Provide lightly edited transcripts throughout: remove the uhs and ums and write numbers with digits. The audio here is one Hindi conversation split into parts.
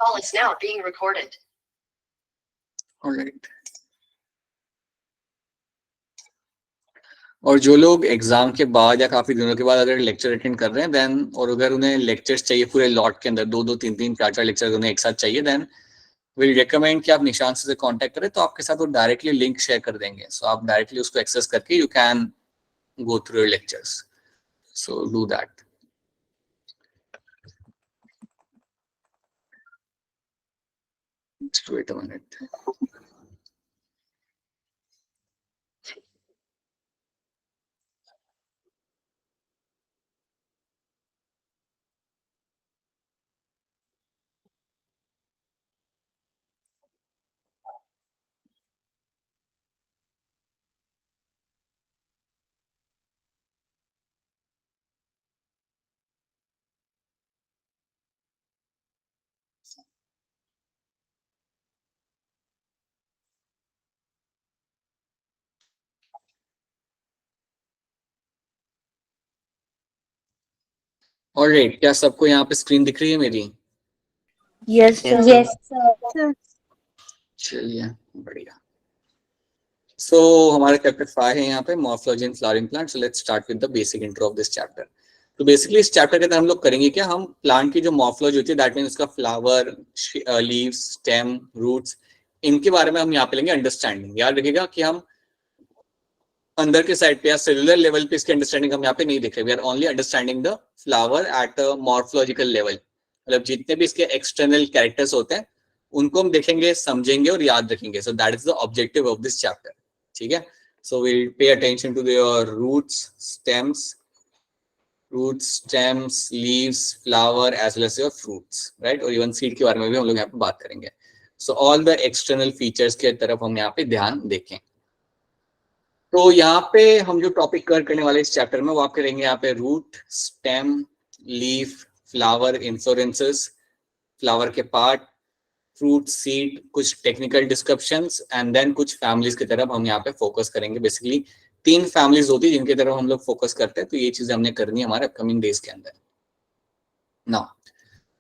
Call is now being recorded. All right. और जो लोग एग्जाम के बाद या काफी दिनों के बाद अगर लेक्चर अटेंड कर रहे हैं देन, और अगर उन्हें लेक्चर्स चाहिए पूरे लॉट के अंदर, 2-2, 3-3, 4-4 लेक्चर उन्हें एक साथ चाहिए, देन विल रिकमेंड कि आप निशांत से कांटेक्ट करें, तो आपके साथ वो डायरेक्टली लिंक शेयर कर देंगे. सो आप डायरेक्टली उसको एक्सेस करके you can go through your lectures. So do that. Just wait a minute. Alright, क्या सबको यहाँ पे स्क्रीन दिख रही है मेरी? Yes sir. चलिए बढ़िया. सो हमारे चैप्टर 5 है यहाँ पे, morphology in flowering plant. So let's start with the basic intro of this chapter. तो बेसिकली इस चैप्टर के अंदर हम लोग करेंगे क्या, हम प्लांट की जो मॉर्फोलॉजी होती है, दैट मीन उसका फ्लावर, लीव्स, स्टेम, रूट्स, इनके बारे में हम यहाँ पे लेंगे अंडरस्टैंडिंग. याद रखिएगा कि हम अंदर के साइड पे या सेलुलर लेवल पे इसकी अंडरस्टैंडिंग हम यहाँ पे नहीं देख रहे. We are only understanding the flower at a morphological level. मतलब जितने भी इसके एक्सटर्नल कैरेक्टर्स होते हैं उनको हम देखेंगे, समझेंगे और याद रखेंगे. So that is the objective of this chapter. ठीक है. So will pay attention to your roots, stems, leaves, flower as well as your fruits, right. और इवन सीड के बारे में भी हम लोग यहाँ पे बात करेंगे. So all the external features के तरफ हम यहाँ पे ध्यान देखें. तो यहाँ पे हम जो टॉपिक कवर करने वाले इस चैप्टर में वो आप करेंगे यहाँ पे root, stem, leaf, flower, inflorescences, flower के पार्ट, फ्रूट, सीड, कुछ टेक्निकल डिस्क्रिप्शंस एंड देन कुछ फैमिलीज की तरफ हम यहाँ पे फोकस करेंगे. बेसिकली 3 फैमिलीज होती है जिनकी तरफ हम लोग फोकस करते हैं. तो ये चीजें हमने करनी है हमारे अपकमिंग डेज के अंदर. Now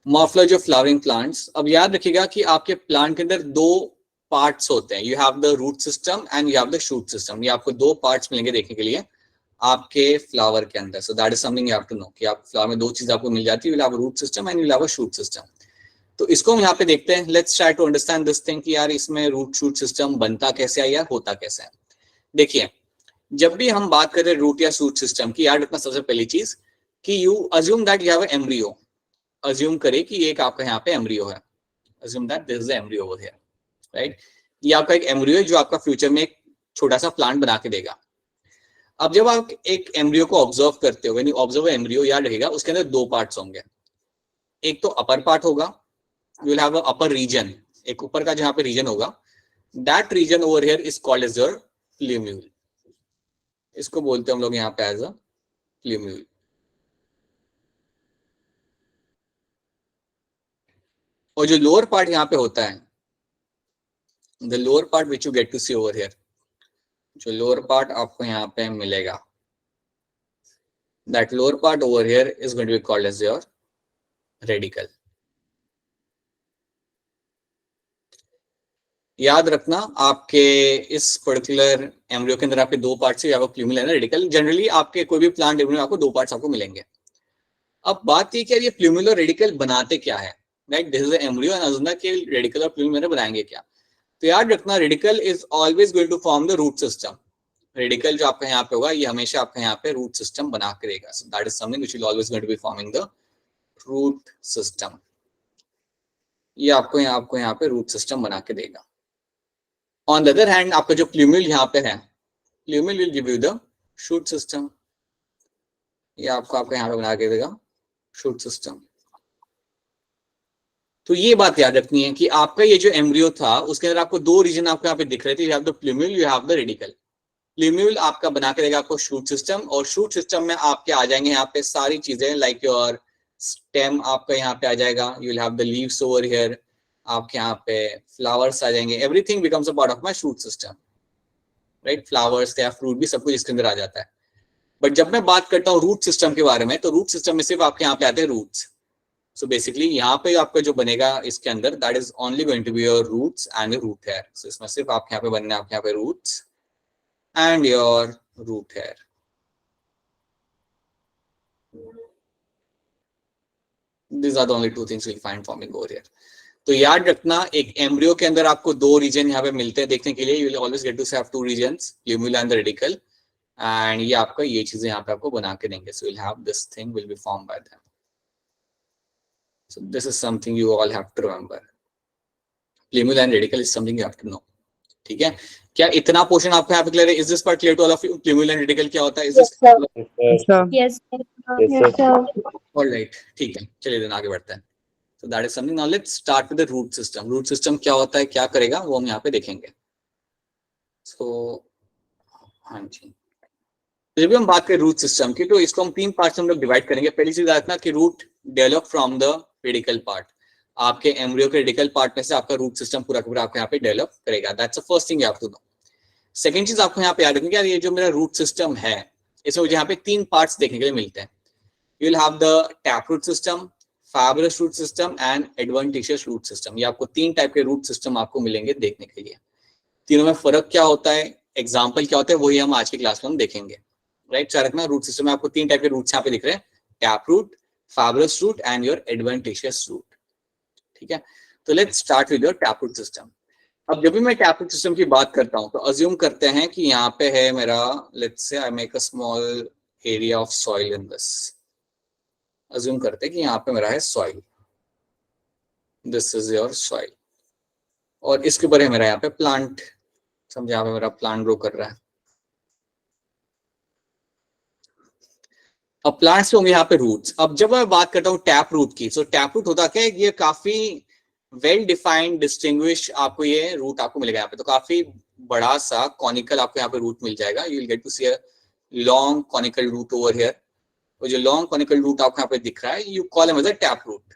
morphology of flowering plants. अब याद रखिएगा कि आपके प्लांट के अंदर 2 पार्ट्स होते हैं. You have the root system and you have the shoot system. ये आपको 2 पार्ट्स मिलेंगे देखने के लिए आपके फ्लावर के अंदर. So that is something you have to know कि आप फ्लावर में 2 चीज आपको मिल जाती है. You will have root system and you will have a shoot system. तो इसको हम यहाँ पे देखते हैं. Let's try to understand this thing कि यार इसमें रूट शूट सिस्टम बनता कैसे है या होता कैसे है. देखिए, जब भी हम बात करें रूट या शूट सिस्टम की, याद रखना सबसे पहली चीज कि you assume that you have a embryo. Assume करे कि एक आपका यहाँ पे एम्ब्रियो है. Assume that this is the embryo over here, right. ये आपका एक एम्ब्रियो है जो आपका फ्यूचर में एक छोटा सा प्लांट बना के देगा. अब जब आप एक एम्ब्रियो को ऑब्जर्व करते हो, व्हेन यू ऑब्जर्व एम्ब्रियो, याद रखिएगा उसके अंदर 2 पार्ट्स होंगे. एक तो अपर पार्ट होगा, you will have a upper region. एक ऊपर का जहां पे रीजन होगा, that region over here is called as your plumule. इसको बोलते हैं हम लोग यहाँ पे as a plumule. और जो लोअर पार्ट यहाँ पे होता है, the lower part which you get to see over here, जो लोअर पार्ट आपको यहाँ पे मिलेगा, that lower part over here is going to be called as your radicle. याद रखना आपके इस पर्टिकुलर एम्ब्रियो के अंदर आपके 2 पार्ट्स है, आपको प्लूमल है ना, रेडिकल. जनरली आपके कोई भी प्लांट एम्ब्रियो में आपको 2 पार्ट्स आपको मिलेंगे. अब बात ये कि ये प्लूमल और रेडिकल बनाते क्या है, right. This is the embryo and assume कि रेडिकल और प्लूमल बनाएंगे क्या. तो याद रखना radicle is always going to form the root system. Radicle जो आपका यहाँ पे होगा ये हमेशा आपका यहाँ पे रूट सिस्टम बना के देगा. So that is something which will always going to be forming the root system. ये आपको यहाँ पे रूट सिस्टम बना के देगा. ऑन द अदर हैंड आपका जो प्लूमल यहाँ पे है, plumule will give you the shoot system. ये आपको यहाँ पे बना के देगा शूट सिस्टम. तो ये बात याद रखनी है कि आपका ये जो एम्ब्रियो था उसके अंदर आपको 2 रीजन आपको यहाँ पे दिख रहे थे. You have the plumule, you have the radicle. Plumule आपका बना के देगा आपको शूट सिस्टम, और शूट सिस्टम में आपके आ जाएंगे यहाँ पे सारी चीजें, लाइक योर स्टेम आपका यहाँ पे आ जाएगा. You will have the leaves over here, आपके यहाँ पे फ्लावर्स आ जाएंगे. Everything becomes a part of my shoot system, right. Flowers या फ्रूट भी सब कुछ इसके अंदर आ जाता है. बट जब मैं बात करता हूँ रूट सिस्टम के बारे में, तो रूट सिस्टम में सिर्फ आपके यहाँ पे आते हैं रूट्स. सो बेसिकली यहाँ पे आपका जो बनेगा इसके अंदर, that is only going to be your roots and your root hair. So इसमें सिर्फ आपके यहाँ पे बनने आपके यहाँ पे roots and your root hair. These are the only two things you'll find forming over here. तो याद रखना, एक एम्ब्रियो के अंदर आपको दो रीजन यहाँ पे मिलते हैं देखने के लिए. You will always get to have two regions, plumula and the radicle. And ये आपका ये चीजें यहाँ पे आपको बना के देंगे. सो you'll have this thing will be formed by them. So this is something you all have to remember. Limula and radical is something you have to know. ठीक है, क्या इतना पोर्शन आपको यहाँ पे क्लियर है? Is this part clear to all of you? limula and radical क्या होता है? Is this Yes, sir. Alright? ठीक है, चलिए दिन आगे बढ़ते हैं. So that is something. Now let's start with the root system. Root system क्या होता है, क्या करेगा, वो हम यहाँ पे देखेंगे. So हाँ जी, जब भी हम बात करें रूट सिस्टम की तो इसको हम तीन पार्ट्स में हम लोग डिवाइड करेंगे. पहली चीज रखना कि root develop from the radical part. आपके एम्ब्रियो के रेडिकल पार्ट में से आपका रूट सिस्टम पूरा का पूरा आपको यहाँ पे डेवलप करेगा. That's the first thing you have to know. Second चीज आपको यहाँ पे याद रखनी है, ये जो मेरा रूट सिस्टम है इसमें मुझे यहाँ पे तीन पार्ट्स देखने के लिए मिलते हैं. You will have the tap root system, fibrous root system and adventitious root system. ये आपको तीन टाइप के रूट सिस्टम आपको मिलेंगे देखने के लिए. तीनों में फर्क क्या होता है, एग्जाम्पल क्या होता है, वही हम आज की क्लास में हम देखेंगे. राइट, चार रखना रूट सिस्टम में आपको तीन टाइप के रूट्स यहाँ पे दिख रहे हैं, tap root, fibrous root and your adventitious root. ठीक है, तो let's start with your tap root system. अब जब भी मैं टैप रूट सिस्टम की बात करता हूं तो अज्यूम करते हैं कि यहाँ पे है मेरा, let's say I make a small area of soil in this. Assume करते हैं कि यहाँ पे मेरा है soil, this is your soil, और इसके ऊपर है मेरा यहाँ पे प्लांट. समझे, यहाँ पे मेरा प्लांट ग्रो कर रहा है. अब प्लांट्स होंगे यहाँ पे रूट्स. अब जब मैं बात करता हूँ टैप रूट की, सो टैप रूट होता क्या है, ये काफी वेल डिफाइंड डिस्टिंग्विश आपको ये रूट आपको मिलेगा यहाँ पे. तो काफी बड़ा सा कॉनिकल आपको यहाँ पे रूट मिल जाएगा. You will get to see a long conical root over here. और जो लॉन्ग कॉनिकल रूट आपको यहाँ पे दिख रहा है, you call him as a tap root.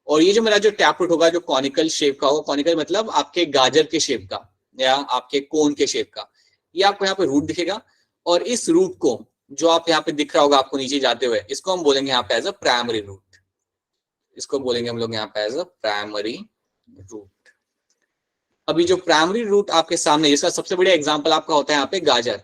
और ये जो मेरा जो टैप रूट होगा, जो कॉनिकल शेप का होगा, कॉनिकल मतलब आपके गाजर के शेप का या आपके कोन के शेप का, ये आपको यहाँ पे रूट दिखेगा. और इस रूट को जो आप यहाँ पे दिख रहा होगा आपको नीचे जाते हुए, इसको हम बोलेंगे यहाँ पे एज अ प्राइमरी रूट. इसको बोलेंगे हम लोग यहाँ पे एज अ प्राइमरी रूट. अभी जो प्राइमरी रूट आपके सामने, इसका सबसे बड़ा एग्जांपल आपका होता है यहाँ पे गाजर.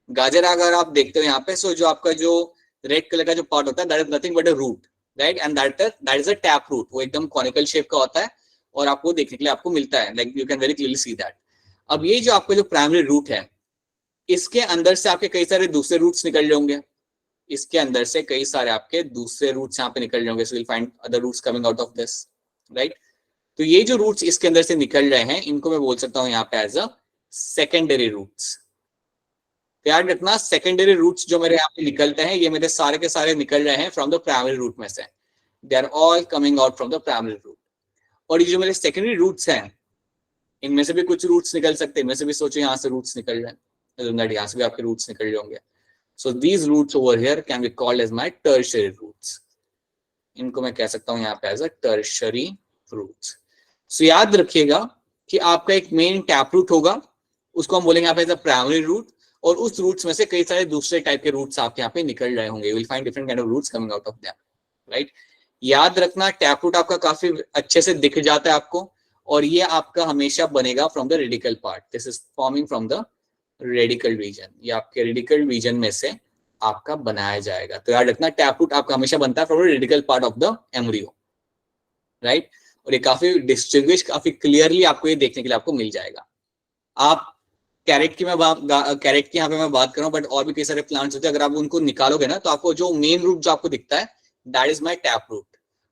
गाजर अगर आप देखते हो यहाँ पे, सो जो आपका जो रेड कलर का जो पार्ट होता है, that is nothing but a root, right, and that is a tap root. वो एकदम कॉनिकल शेप का होता है और आपको देखने के लिए आपको मिलता है, like you can very clearly see that. अब ये जो आपका जो प्राइमरी रूट है, इसके अंदर से आपके कई सारे दूसरे रूट्स निकल रहे होंगे. इसके अंदर से कई सारे आपके दूसरे रूट्स यहाँ पे निकल रहे होंगे. So will find other roots coming out of this, right. तो ये जो रूट्स इसके अंदर से निकल रहे हैं, इनको मैं बोल सकता हूँ यहाँ पे एज अ सेकेंडरी रूट्स. याद रखना, सेकेंडरी रूट्स जो मेरे यहाँ पे निकलते हैं, ये मेरे सारे के सारे निकल रहे हैं फ्रॉम द प्राइमरी रूट में से. They are all coming out from the primary root. और ये जो मेरे सेकेंडरी रूट्स हैं, इनमें से भी कुछ रूट्स निकल सकते हैं. इनमें से भी सोचो यहाँ से रूट्स निकल रहे हैं, यहाँ से भी आपके रूट्स निकल रहे होंगे. So these roots over here can be called as my tertiary roots. इनको मैं कह सकता हूँ यहाँ पे एज अ टर्शियरी रूट्स. सो याद रखिएगा कि आपका एक मेन टैप रूट होगा, उसको हम बोलेंगे यहाँ पे एज अ प्राइमरी रूट. और उस रूट्स में से कई सारे दूसरे टाइप के रूट्स आपके यहाँ पे निकल रहे होंगे. You will find different kind of roots coming out of them, right. याद रखना, टैप रूट आपका काफी अच्छे से दिख जाता है आपको, और ये आपका हमेशा बनेगा from the radical part. This is forming from the radical region. ये आपके रेडिकल रीजन में से आपका बनाया जाएगा. तो याद रखना, टैप रूट आपका हमेशा बनता है from the radical part of the embryo, right. और ये काफी डिस्टिंग्विश, काफी क्लियरली आपको ये देखने के लिए आपको मिल जाएगा. आप कैरेट की कैरेट की यहाँ पे मैं बात कर रहा हूँ, बट और भी कई सारे प्लांट्स होते हैं. अगर आप उनको निकालोगे ना, तो आपको जो मेन रूट जो आपको दिखता है, that is my tap root.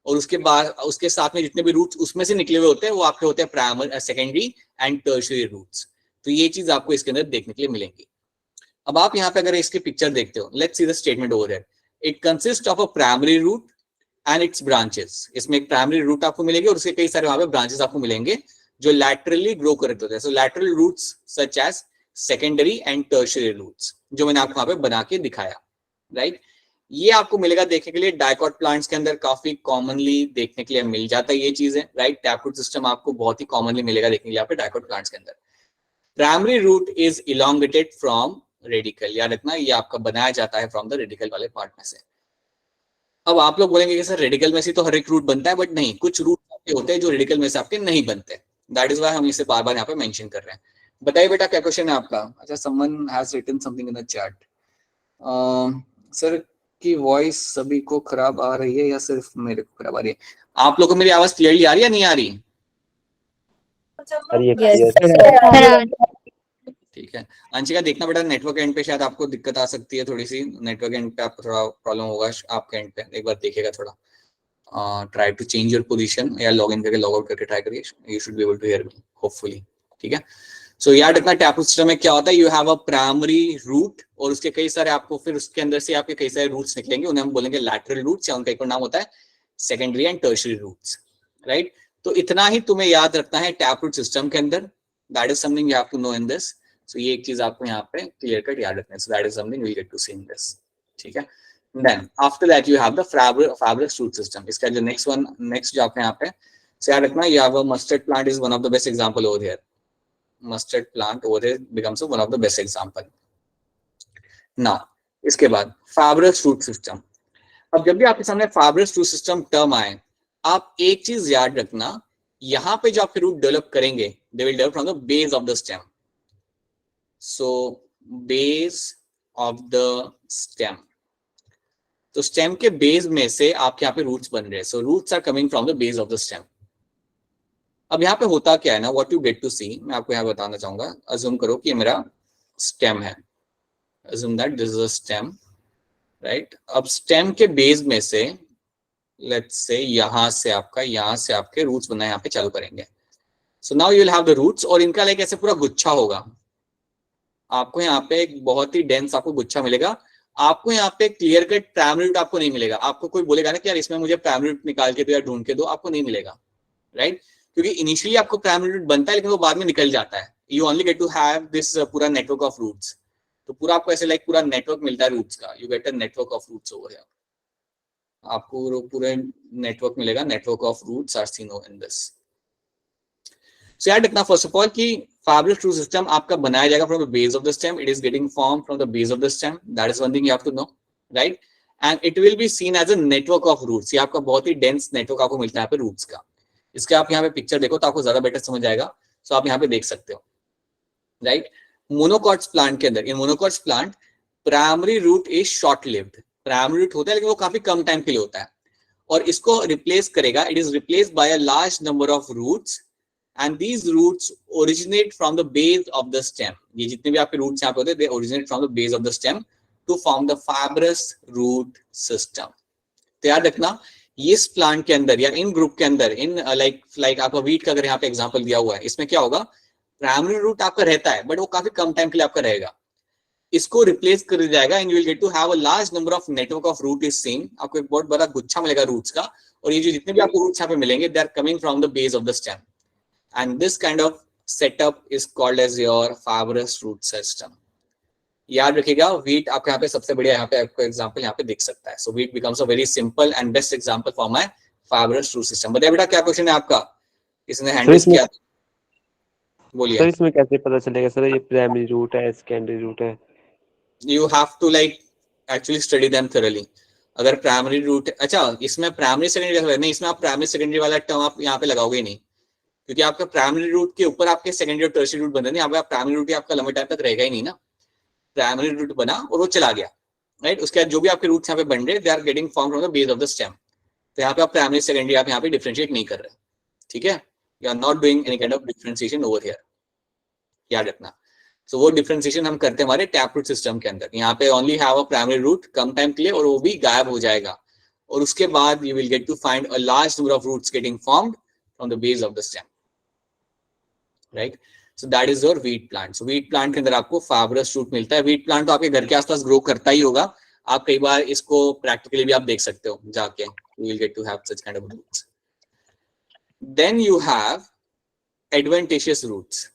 और उसके बाद उसके साथ में जितने भी रूट्स उसमें से निकले हुए होते हैं, वो आपके होते हैं primary, secondary and tertiary roots. तो ये चीज आपको इसके अंदर देखने के लिए मिलेंगी. अब आप यहाँ पे अगर इसके पिक्चर देखते हो, let's see the statement over here. It consist of a primary root and its branches. इसमें एक प्राइमरी रूट आपको मिलेगी और उसके कई सारे वहां पे ब्रांचेस आपको मिलेंगे जो लैटरली ग्रो करते होते हैं. So lateral roots such as secondary and tertiary roots, जो मैंने आपको वहां पे बना के दिखाया, राइट. ये आपको मिलेगा देखने के लिए डाइकॉट प्लांट्स के अंदर, काफी कॉमनली देखने के लिए मिल जाता है ये चीजें, राइट. टैप रूट सिस्टम आपको बहुत ही कॉमनली मिलेगा देखने के लिए यहाँ पे डाइकॉट प्लांट्स के अंदर. Primary root is elongated from radical. याद रखना, ये आपका बनाया जाता है फ्रॉम द रेडिकल वाले पार्ट में से. अब आप लोग बोलेंगे कि सर रेडिकल में से तो हर एक रूट बनता है, बट नहीं, कुछ रूट आपके होते हैं जो रेडिकल में से आपके नहीं बनते. दैट इज वाई हम इसे बार बार यहाँ पे मेंशन कर रहे हैं. बताइए बेटा क्या क्वेश्चन है आपका. अच्छा, someone has written something in the chat. Sir की वॉइस सभी को खराब आ रही है या सिर्फ मेरे को खराब आ रही है? आप लोगों को मेरी आवाज क्लियरली आ रही है या नहीं आ रही? ठीक है. अंशिका देखना बेटा, नेटवर्क एंड पे शायद आपको दिक्कत आ सकती है थोड़ी सी. नेटवर्क एंड पे आपको थोड़ा प्रॉब्लम होगा आपके एंड पे. एक बार देखिएगा थोड़ा. Try to change your position या लॉग इन करके लॉग आउट करके ट्राई करिए. You should be able to hear me hopefully. ठीक है. सो याद रखना टैप सिस्टम में क्या होता है. You have a primary root और उसके कई सारे आपको फिर उसके अंदर से आपके कई सारे रूट्स निकलेंगे. उन्हें हम बोलेंगे लैटरल रूट्स या उनका एक और नाम होता है secondary and tertiary roots. Right. तो इतना ही तुम्हें याद रखना है टैप रूट सिस्टम के अंदर. That is something you have to know in this. So ये एक चीज आपको यहाँ पे क्लियर कट याद रखना है. So that is something we get to see in this. ठीक है. Then after that you have the fibrous root system. इसका जो next जो आपके यहाँ पे से याद रखना, you have a mustard plant is one of the best example over here. Mustard plant over here becomes one of the best example. Now इसके बाद fibrous root system. अब जब भी आपके सामने fibrous root system term आए, आप एक चीज याद रखना, यहाँ पे जो आपके रूट डेवलप करेंगे they will develop from the base of the stem. So base of the stem. तो स्टेम के बेस में से आपके यहाँ पे रूट्स बन रहे हैं. So roots are coming from the base of the stem. अब यहाँ पे होता क्या है ना, what you get to see, मैं आपको यहाँ बताना चाहूंगा. अज्यूम करो कि ये मेरा स्टेम है. Assume that this is a stem. Right. अब स्टेम के बेस में से लेट्स से यहाँ से आपके रूट्स बनना यहाँ पे चालू करेंगे. So now you will have the roots और इनका लाइक ऐसे पूरा गुच्छा होगा. आपको यहाँ पे एक बहुत ही डेंस आपको गुच्छा मिलेगा. आपको यहाँ पे क्लियर कट प्राइमरी रूट आपको नहीं मिलेगा. आपको कोई बोलेगा ना कि यार इसमें मुझे प्राइमरी रूट निकाल के दो या ढूंढ के दो, आपको नहीं मिलेगा. राइट. क्योंकि इनिशियली आपको प्राइमरी रूट बनता है लेकिन वो बाद में निकल जाता है. You only get to have this पूरा नेटवर्क ऑफ रूट्स. तो पूरा आपको ऐसे लाइक पूरा नेटवर्क मिलता है रूट्स का. You get a network of roots over here. आपको पूरा नेटवर्क मिलेगा. Network of roots are seen in this. So याद रखना फर्स्ट ऑफ ऑल कि fibrous root system आपका बनाया जाएगा from the base of the stem. It is getting formed from the base of the stem. That is one thing you have to know, right? And it will be seen as a network of roots. ये आपका बहुत ही dense network आपको मिलता है यहाँ पे roots का. इसके आप यहाँ पे पिक्चर देखो तो आपको ज्यादा बेटर समझ आएगा. सो आप यहाँ पे देख सकते हो. राइट. मोनोकॉट्स प्लांट के अंदर, in monocots plant primary root is short lived. Primary root होता है लेकिन वो काफी कम टाइम के लिए होता है और इसको रिप्लेस करेगा. It is replaced by a large number of roots and these roots originate from the base of the stem. ये जितने भी आपके roots यहाँ पे होते हैं, they originate from the base of the stem to form the fibrous root system. तो याद रखना इस प्लांट के अंदर या इन ग्रुप के अंदर, इन लाइक आपका वीट का अगर यहाँ पे एग्जांपल दिया हुआ है, इसमें क्या होगा, प्राइमरी रूट आपका रहता है बट वो काफी कम टाइम के लिए आपका रहेगा. इसको रिप्लेस कर दिया जाएगा and you will get to have a large number of network of root is seen. आपको एक बहुत बड़ा गुच्छा मिलेगा रूट्स का और ये जो जितने भी आपको रूट्स यहाँ पे मिलेंगे they are coming from the base of the stem. And this kind of setup is called as your fibrous root system. याद रखिएगा wheat आपके यहाँ पे सबसे बढ़िया यहाँ पे आपको एग्जांपल यहाँ पे दिख सकता है. So wheat becomes a very simple and best example for my fibrous root system. बताइए बेटा क्या क्वेश्चन है आपका, इसने हैंडल किया? बोलिए सर. इसमें कैसे पता चलेगा सर ये प्राइमरी रूट है सेकेंडरी रूट है? You have to like actually study them thoroughly. अगर प्राइमरी रूट, अच्छा इसमें प्राइमरी सेकेंडरी नहीं, इसमें आप प्राइमरी सेकेंडरी वाला टर्म आप यहाँ पे लगाओगे नहीं क्योंकि आपका प्राइमरी रूट के ऊपर आपके सेकेंडरी और टर्शियरी रूट बने. यहाँ पे प्राइमरी रूट आपका लंबे टाइम तक रहेगा ही नहीं ना. प्राइमरी रूट बना और वो चला गया. राइट. उसके बाद जो भी आपके रूट्स यहाँ पे बन रहे they are getting form from the base of the stem. तो यहाँ पे आप प्राइमरी सेकेंडरी आप यहाँ पे डिफरेंशिएट नहीं कर रहे. ठीक है. You are not doing any kind of differentiation over here. याद रखना. सो वो डिफरेंशिएशन हम करते हैं हमारे टैप रूट सिस्टम के अंदर. यहाँ पे only have a primary root कम टाइम के लिए और वो भी गायब हो जाएगा और उसके बाद you will get to find a large number of roots getting formed from the base of the stem. Right. So that is your wheat plant. So wheat plant के अंदर आपको फाइब्रस रूट मिलता है. व्हीट प्लांट तो आपके घर के आसपास ग्रो करता ही होगा. आप कई बार इसको प्रैक्टिकली भी आप देख सकते हो जाके. You will get to have such kind of roots. Then you have adventitious roots.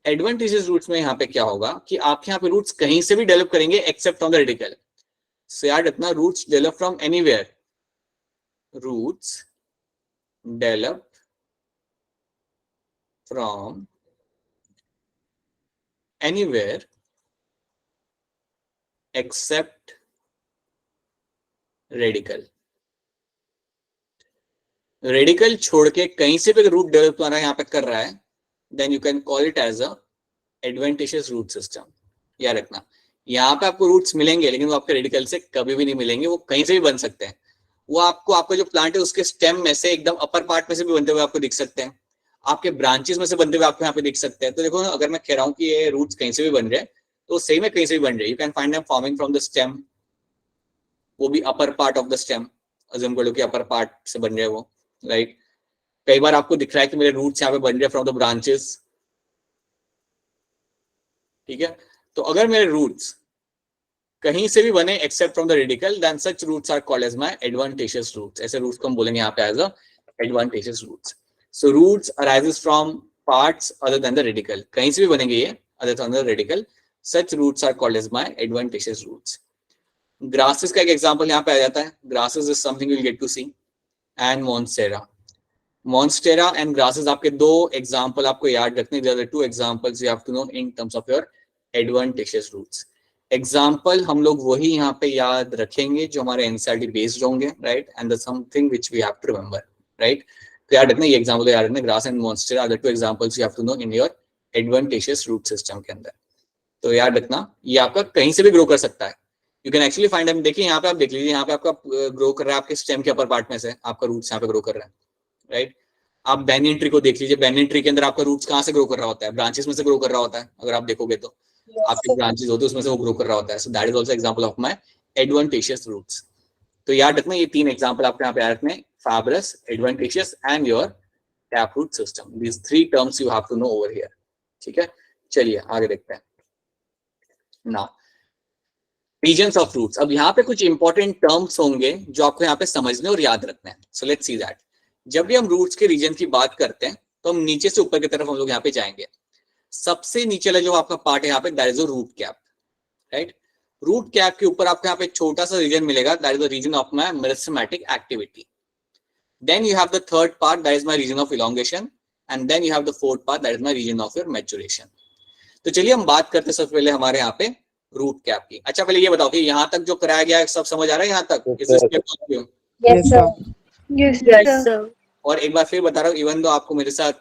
Adventitious roots में यहाँ पे क्या होगा कि आपके यहाँ पे रूट्स कहीं से भी डेवलप करेंगे except from the radical. So याद रखना roots develop from anywhere. Roots develop from anywhere except radical. Radical छोड़ के कहीं से भी रूट डेवलप तुम्हारा यहाँ पे कर रहा है, then you can call it as a adventitious root system. याद रखना, यहाँ पे आपको रूट्स मिलेंगे लेकिन वो आपके रेडिकल से कभी भी नहीं मिलेंगे, वो कहीं से भी बन सकते हैं। वो आपको आपका जो प्लांट है उसके स्टेम में से एकदम अपर पार्ट में से भी बनते हुए आपको दिख सकते हैं, आपके ब्रांचेस में से बनते हुए आपको यहाँ पे दिख सकते हैं। तो देखो अगर मैं कह रहा हूँ कि ये रूट्स कहीं से भी बन रहे हैं तो सही में कहीं से भी बन रहे हैं। You can find them forming from the stem, वो भी upper part of the stem, assume कर लो कि अपर पार्ट से बन रहे हैं वो, राइट। कई बार आपको दिख रहा है कि मेरे रूट्स यहाँ पे बन रहे हैं फ्रॉम द ब्रांचेस, ठीक है। तो अगर मेरे रूट्स कहीं से भी बने except from the radical, then such roots are called as my advantageous roots. ऐसे रूट्स को हम बोलेंगे यहाँ पे as a advantageous roots. So roots arises from parts other than the radical, कहीं से भी बनेंगे ये other than the radical, such roots are called as my advantageous roots. Grasses का एक एग्जांपल यहाँ पे आ जाता है, grasses is something you will get to C, and monstera. Monstera and grasses आपके दो एग्जांपल आपको याद रखने, there are two examples you have to know in terms of your advantageous roots. Example हम लोग वही यहाँ पे याद रखेंगे जो हमारे एनसीईआरटी बेस्ड होंगे, right, and the something which we have to remember, right. तो याद रखना ये एग्जांपल याद रखना, grass and monstera are the two examples you have to know in your advantageous root system के अंदर। तो याद रखना ये आपका कहीं से भी ग्रो कर सकता है, you can actually find them. देखिए यहाँ पे आप देख लीजिए, यहाँ पे आपका ग्रो कर रहा है आपके स्टेम के अपर पार्ट में से, आपका रूट्स यहाँ पे ग्रो कर रहा है, राइट। आप बैनियन ट्री को देख लीजिए, बैनियन ट्री के अंदर आपका रूट्स कहाँ से ग्रो कर रहा होता है, ब्रांचेस में से ग्रो कर रहा होता है। अगर आप देखोगे तो आपके ब्रांचेस होते हैं उसमें से वो ग्रो कर रहा होता है। So that is also example of my advantageous roots. तो याद रखना ये तीन एग्जांपल आपको यहाँ पे याद रखने, fibrous, advantageous and your tap root system. These three terms you have to know over here, ठीक है। चलिए आगे देखते हैं। Now regions of roots. अब यहाँ पे कुछ इंपॉर्टेंट टर्म्स होंगे जो आपको यहाँ पे समझने और याद रखना है। सो लेट्स सी दैट। जब भी हम रूट्स के रीजन की बात करते हैं तो हम नीचे से ऊपर की तरफ हम लोग यहाँ पे जाएंगे। सबसे नीचे वाला जो आपका पार्ट है यहाँ पे, that is a root cap, right. Root cap के ऊपर आपको यहाँ पे छोटा सा रीजन मिलेगा, that is the region of my meristematic activity. Then you have the third part, that is my region of elongation, and then you have the fourth part, that is my region of your maturation. तो चलिए हम बात करते हैं सबसे पहले हमारे यहाँ पे रूट कैप की। अच्छा पहले ये बताओ कि यहाँ तक जो कराया गया है सब समझ आ रहा है यहाँ तक? Yes, sir. और एक बार फिर बता रहा हूँ, इवन तो आपको मेरे साथ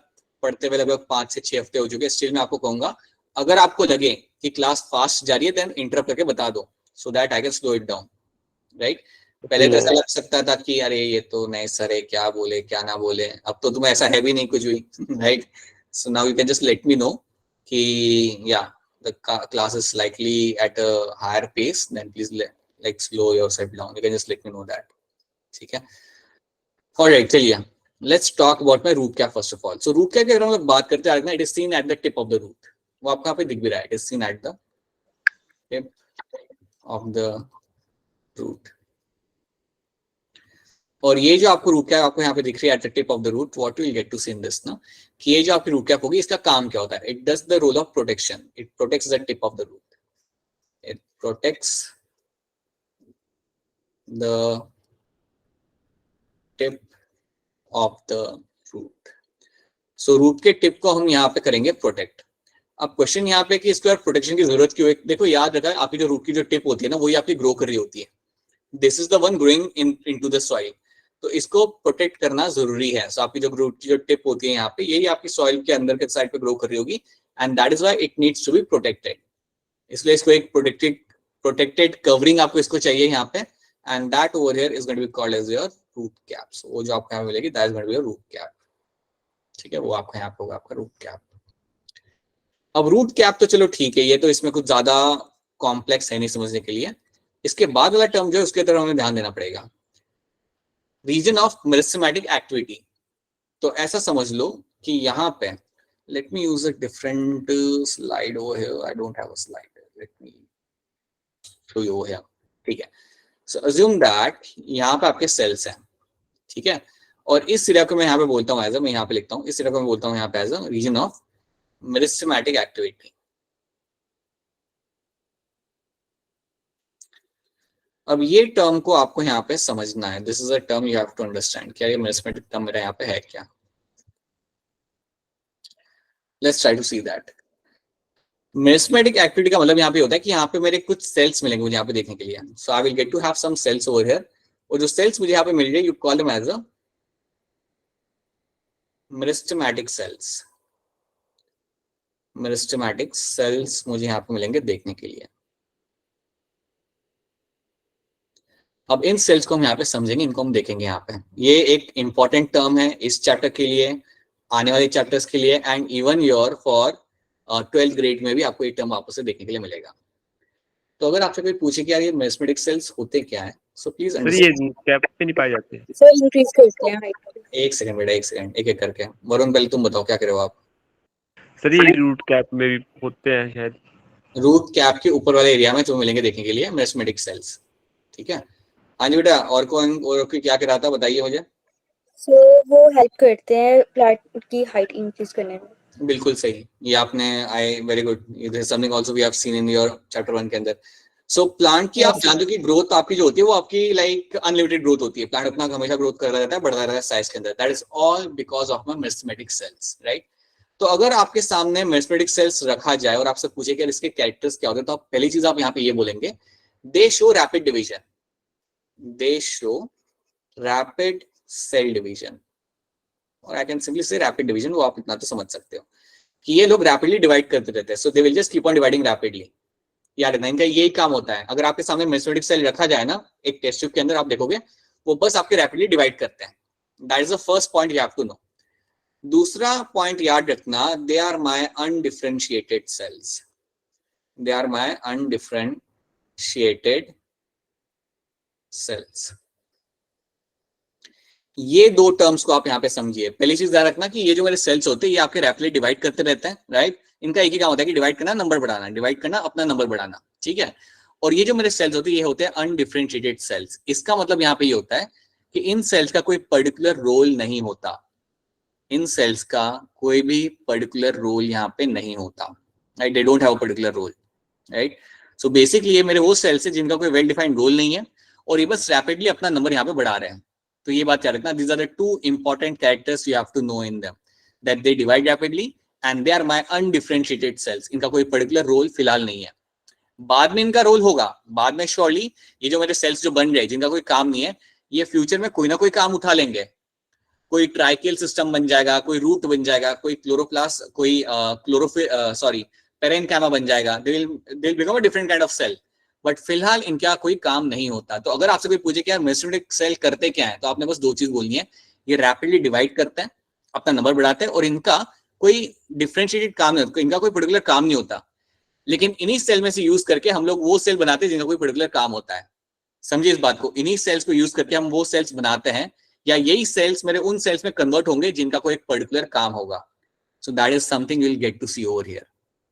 पढ़ते हुए लगभग 5 से 6 हफ्ते हो चुके, स्टिल मैं आपको कहूंगा अगर आपको लगे कि क्लास फास्ट जा रही है देन इंटरप्ट करके बता दो, so that I can slow it down, right. पहले तो ऐसा लग सकता था कि अरे ये तो नए सर है, क्या बोले क्या ना बोले, अब तो तुम्हें ऐसा है भी नहीं कुछ भी, right. So now you can just let me no कि या the class is likely at a higher pace, then please like slow yourself down. You can just let me know that. ठीक है। Alright, चलिए let's talk about my root cap first of all. So root cap की अगर हम लोग बात करते हैं, it is seen at the tip of the root. वो आपको यहाँ पे दिख भी रहा है, it is seen at the tip of the root. और ये जो आपको रूट कैप आपको यहाँ पे दिख रही है at the tip of the root, what will get to see in this ना, कि ये जो आपकी रूट कैप होगी इसका काम क्या होता है? It does the role of protection, it protects the tip of the root, it protects the tip of the root. So root के टिप को हम यहाँ पे करेंगे प्रोटेक्ट। अब क्वेश्चन यहाँ पे कि इसके बाद प्रोटेक्शन की जरूरत क्यों है? देखो याद रखा है आपकी जो रूट की जो टिप होती है ना, वही आपकी ग्रो कर रही होती है, this is the one growing into the soil, तो इसको प्रोटेक्ट करना जरूरी है। सो आपकी जो रूट की जो टिप होती है यहाँ पे, यही आपकी सॉइल के अंदर के साइड पे ग्रो कर रही होगी, and that is why it needs to be protected. इसलिए इसको एक प्रोटेक्टेड कवरिंग आपको इसको चाहिए यहाँ पे, and that over here is going to be called as your root cap. So वो जो आपको यहाँ मिलेगी that is going to be your root cap, ठीक है। वो आपका यहाँ पे होगा आपका रूट कैप। अब रूट कैप तो चलो ठीक है, ये तो इसमें कुछ ज्यादा कॉम्प्लेक्स है नहीं समझने के लिए। इसके बाद वाला टर्म जो है उसके तरफ हमें ध्यान देना पड़ेगा, रीजन ऑफ मेरिस्टेमेटिक एक्टिविटी। तो ऐसा समझ लो कि यहाँ पे, late me use a different slide over here, I don't have a slide, let me show you over here, ठीक है। सो अज्यूम दैट यहाँ पे आपके सेल्स हैं, ठीक है, और इस सिरा को मैं यहाँ पे बोलता हूँ एज अ, मैं यहाँ पे लिखता हूँ, इस सिरा को मैं बोलता हूँ यहाँ पे as a region of meristematic activity. अब ये टर्म को आपको यहाँ पे समझना है, this is a term you have to understand, क्या ये मेरिस्टेमेटिक टर्म मेरा यहाँ पे है क्या? Let's try to see that. Meristematic activity का मतलब यहाँ पे होता है कि यहाँ पे मेरे कुछ सेल्स मिलेंगे मुझे यहाँ पे देखने के लिए, so I will get to have some cells over here और जो सेल्स मुझे यहाँ पे मिल रही है, you call them as a meristematic cells. Meristematic cells मुझे यहाँ पे मिलेंगे देखने के लिए। अब इन सेल्स को हम यहाँ पे समझेंगे, इनको हम देखेंगे यहाँ पे। ये एक इंपॉर्टेंट टर्म है इस चैप्टर के लिए, आने वाले चैप्टर्स के लिए, and even your for 12th grade में भी आपको ये टर्म आपस से देखने के लिए मिलेगा। तो अगर आपसे कोई पूछे कि यार ये मेरिस्टेमेटिक सेल्स होते क्या है, सो प्लीज सर ये कैप पे नहीं पाए जाते? सर इंक्रीज करते हैं हाइट। एक सेकंड बेटा, एक सेकंड, एक एक करके। वरुण पहले तुम बताओ क्या कर रहे हो आप? सर ये रूट कैप में भी होते हैं शायद। रूट कैप के ऊपर वाले एरिया में तुम्हें मिलेंगे देखने के लिए मेरिस्टेमेटिक सेल्स। ठीक है, हाँ जी बेटा, और कौन और क्या कह रहा था, बताइए मुझे। सो वो हेल्प करते हैं प्लांट की हाइट इंक्रीज करने में। बिल्कुल सही, ये आपने, I very good, this is something also we have seen in your chapter 1 के अंदर। सो प्लांट की आप जानते हो कि ग्रोथ आपकी जो होती है वो आपकी लाइक अनलिमिटेड ग्रोथ होती है। प्लांट अपना हमेशा ग्रोथ करता रहता है, बढ़ता रहता है साइज के अंदर। That is all because of my meristematic cells, right. तो अगर आपके सामने मेरिस्टेमेटिक सेल्स रखा जाए और आपसे पूछे कि इसके कैरेक्टर्स क्या होते हैं, तो आप पहली चीज आप यहाँ पे ये बोलेंगे, they show rapid division. They show rapid cell division, और I can simply say rapid division. वो आप इतना तो समझ सकते हो कि ये लोग रैपिडली डिवाइड करते रहते हैं। So they will just keep on dividing rapidly. याद रखना, इनका यही काम होता है। अगर आपके सामने मेरिस्टेमेटिक सेल रखा जाए ना एक टेस्ट ट्यूब के अंदर, आप देखोगे वो बस आपके रैपिडली डिवाइड करते हैं। That is the first point you have to know. दूसरा पॉइंट याद रखना, they are my undifferentiated cells. They are my undifferentiated cells. ये दो टर्म्स को आप यहाँ पे समझिए। पहली चीज याद रखना कि ये जो मेरे सेल्स होते हैं ये आपके रैपिडली डिवाइड करते रहते हैं, राइट। इनका एक ही काम होता है कि डिवाइड करना, नंबर बढ़ाना, डिवाइड करना, अपना नंबर बढ़ाना, ठीक है। और ये जो मेरे सेल्स होते हैं ये होते हैं अनडिफरेंशिएटेड सेल्स। इसका मतलब यहाँ पे ये होता है कि इन सेल्स का कोई पर्टिकुलर रोल नहीं होता। इन सेल्स का कोई भी पर्टिकुलर रोल यहाँ पे नहीं होता, right. They don't have a particular role, right. So basically ये मेरे वो सेल्स है जिनका कोई वेल डिफाइंड रोल नहीं है और ये बस रैपिडली अपना नंबर यहाँ पे बढ़ा रहे हैं। तो ये बात याद रखना, these are the two important characters you have to know in them, that they divide rapidly and they are my undifferentiated cells. इनका कोई पर्टिकुलर रोल फिलहाल नहीं है, बाद में इनका रोल होगा। बाद में श्योरली ये जो मेरे सेल्स जो बन रहे हैं जिनका कोई काम नहीं है, ये फ्यूचर में कोई ना कोई काम उठा लेंगे। कोई ट्राइकेल सिस्टम बन जाएगा, कोई रूट बन जाएगा, कोई क्लोरोप्लास्ट, कोई पेरेन्काइमा बन जाएगा। they will become a different kind of cell, but फिलहाल इनका कोई काम नहीं होता। तो अगर आपसे कोई पूछे कि यार मेरिस्टेमेटिक सेल करते क्या है, तो आपने बस दो चीज बोलनी है, ये रैपिडली डिवाइड करते हैं, अपना नंबर बढ़ाते हैं, और इनका कोई डिफरेंशिएटेड काम नहीं होता, इनका कोई पर्टिकुलर काम नहीं होता। लेकिन इन्हीं सेल में से यूज करके हम लोग वो सेल बनाते हैं जिनका कोई पर्टिकुलर काम होता है। समझिए इस बात को, इन्हीं सेल्स को यूज करके हम वो सेल्स बनाते हैं, या यही सेल्स मेरे उन सेल्स में कन्वर्ट होंगे जिनका कोई एक पर्टिकुलर काम होगा। So that is something you will get to see over here,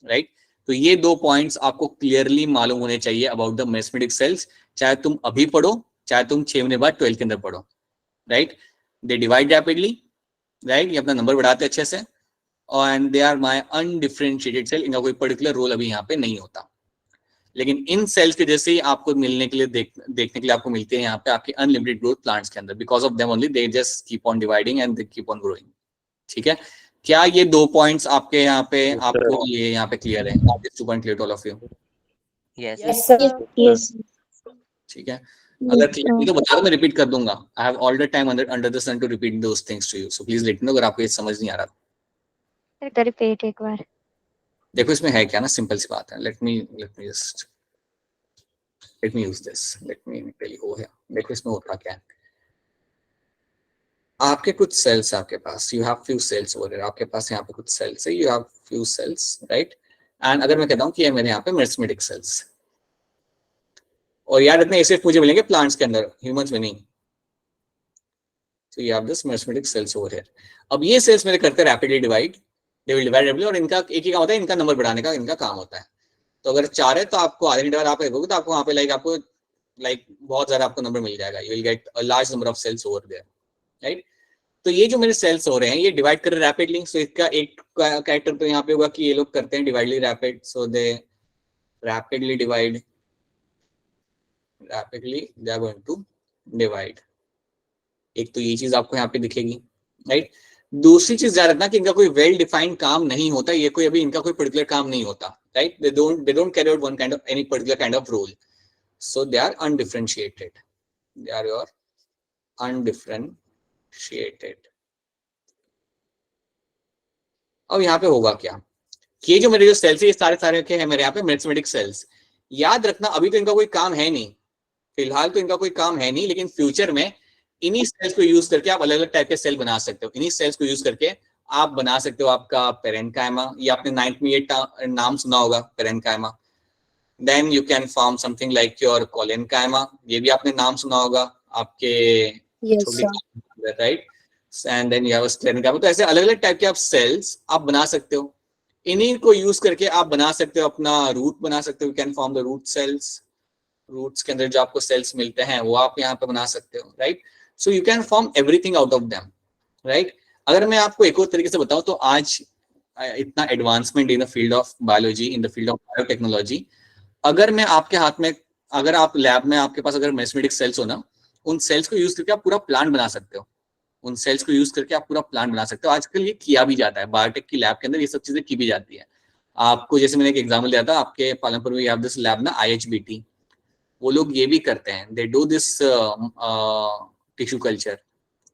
right. तो ये दो पॉइंट्स आपको क्लियरली मालूम होने चाहिए अबाउट द मेरिस्टेमेटिक सेल्स, चाहे तुम अभी पढ़ो, चाहे तुम 6 महीने बाद 12th के अंदर पढ़ो, right. They divide rapidly, right, ये अपना नंबर बढ़ाते अच्छे से, and they are my undifferentiated cell. इनका कोई पर्टिकुलर रोल अभी यहाँ पे नहीं होता। लेकिन इन सेल्स के जैसे ही आपको मिलने के लिए देखने के लिए आपको मिलते हैं यहाँ पे आपकी अनलिमिटेड ग्रोथ प्लांट्स के अंदर। Because of them only they just keep on dividing and they keep on growing, ठीक है। क्या ये दो पॉइंट्स आपके यहाँ पे आपको ये यहाँ पे क्लियर है? This two point clear to all of you? Yes. Yes sir. Yes ठीक है, अगर क्लियर नहीं तो बता दो, मैं रिपीट कर दूंगा। I have all the time under the sun to repeat those things to you, so please let me know अगर आपको ये समझ नहीं आ रहा। तो रिपीट एक बार। देखो इसमें है क्या ना, सिंपल सी बात है। Let me use this, let me tell you over here. देखो इसमें होता क्या है, आपके कुछ सेल्स आपके पास, you have few cells over here, आपके पास यहाँ पे कुछ सेल्स है, you have few cells, right. And अगर मैं कहता हूँ कि ये मेरे यहाँ पे मेरिस्टेमेटिक सेल्स, और याद रखना ये सिर्फ मुझे मिलेंगे प्लांट्स के अंदर, ह्यूमंस में नहीं। So you have this meristematic cells over here. अब ये सेल्स मेरे करते हैं rapidly divide, they will divide rapidly, और इनका एक ही काम होता है, इनका नंबर बढ़ाने का इनका काम होता है। तो अगर 4 है तो आपको आधे घंटे बाद आप देखोगे तो आपको वहाँ पे आपको बहुत ज्यादा आपको नंबर मिल जाएगा। You will get a large number of cells over there, right. तो ये जो मेरे सेल्स हो रहे हैं ये डिवाइड कर रहे हैं रैपिडली। सो इसका एक कैरेक्टर तो यहाँ पे होगा कि ये लोग करते हैं dividely rapid, so they rapidly divide, rapidly they are going to divide. एक तो ये चीज आपको यहाँ पे दिखेगी, राइट। दूसरी चीज याद रखना कि इनका कोई वेल डिफाइंड काम नहीं होता, ये कोई अभी इनका कोई पर्टिकुलर काम नहीं होता, right. They don't carry out one kind of any particular kind of role, so they are undifferentiated, they are your undifferentiated. अब यहाँ पे होगा क्या, ये जो मेरे जो सेल्स है ये सारे के हैं मेरे यहाँ पे मेरिस्टेमेटिक सेल्स। याद रखना अभी तो इनका कोई काम है नहीं, फिलहाल तो इनका कोई काम है नहीं, लेकिन फ्यूचर में इन्हीं सेल्स को यूज करके आप अलग अलग टाइप के सेल बना सकते हो। इन्हीं सेल्स को यूज करके आप बना सकते हो आपका पेरेन्काइमा, ये आपने 9th में ये नाम सुना होगा parenchyma. Then you can form something like your collenchyma, ये भी आपने नाम सुना होगा आपके Yes, sir. Right. And then you have sclerenchyma. तो ऐसे अलग अलग टाइप के आप सेल्स आप बना सकते हो, इन्हीं को यूज करके आप बना सकते हो अपना रूट बना सकते हो। You can form the root cells, roots के अंदर जो आपको सेल्स मिलते हैं वो आप यहाँ पे बना सकते हो, right. So you can form everything out of them, right. अगर मैं आपको एक और तरीके से बताऊं तो आज इतना advancement in the field of biology, in the field of biotechnology, अगर मैं आपके हाथ में, अगर आप लैब में आपके पास अगर मेरिस्टेमेटिक सेल्स हो ना, उन सेल्स को यूज करके आप पूरा प्लांट बना सकते हो। उन सेल्स को यूज करके आप पूरा प्लांट बना सकते हो। आजकल ये किया भी जाता है, बायोटेक की लैब के अंदर ये सब चीजें की भी जाती है। आपको जैसे मैंने एक एग्जाम्पल दिया था, आपके पालनपुर में आप दिस लैब ना IHBT, वो लोग ये भी करते हैं, they do this tissue culture.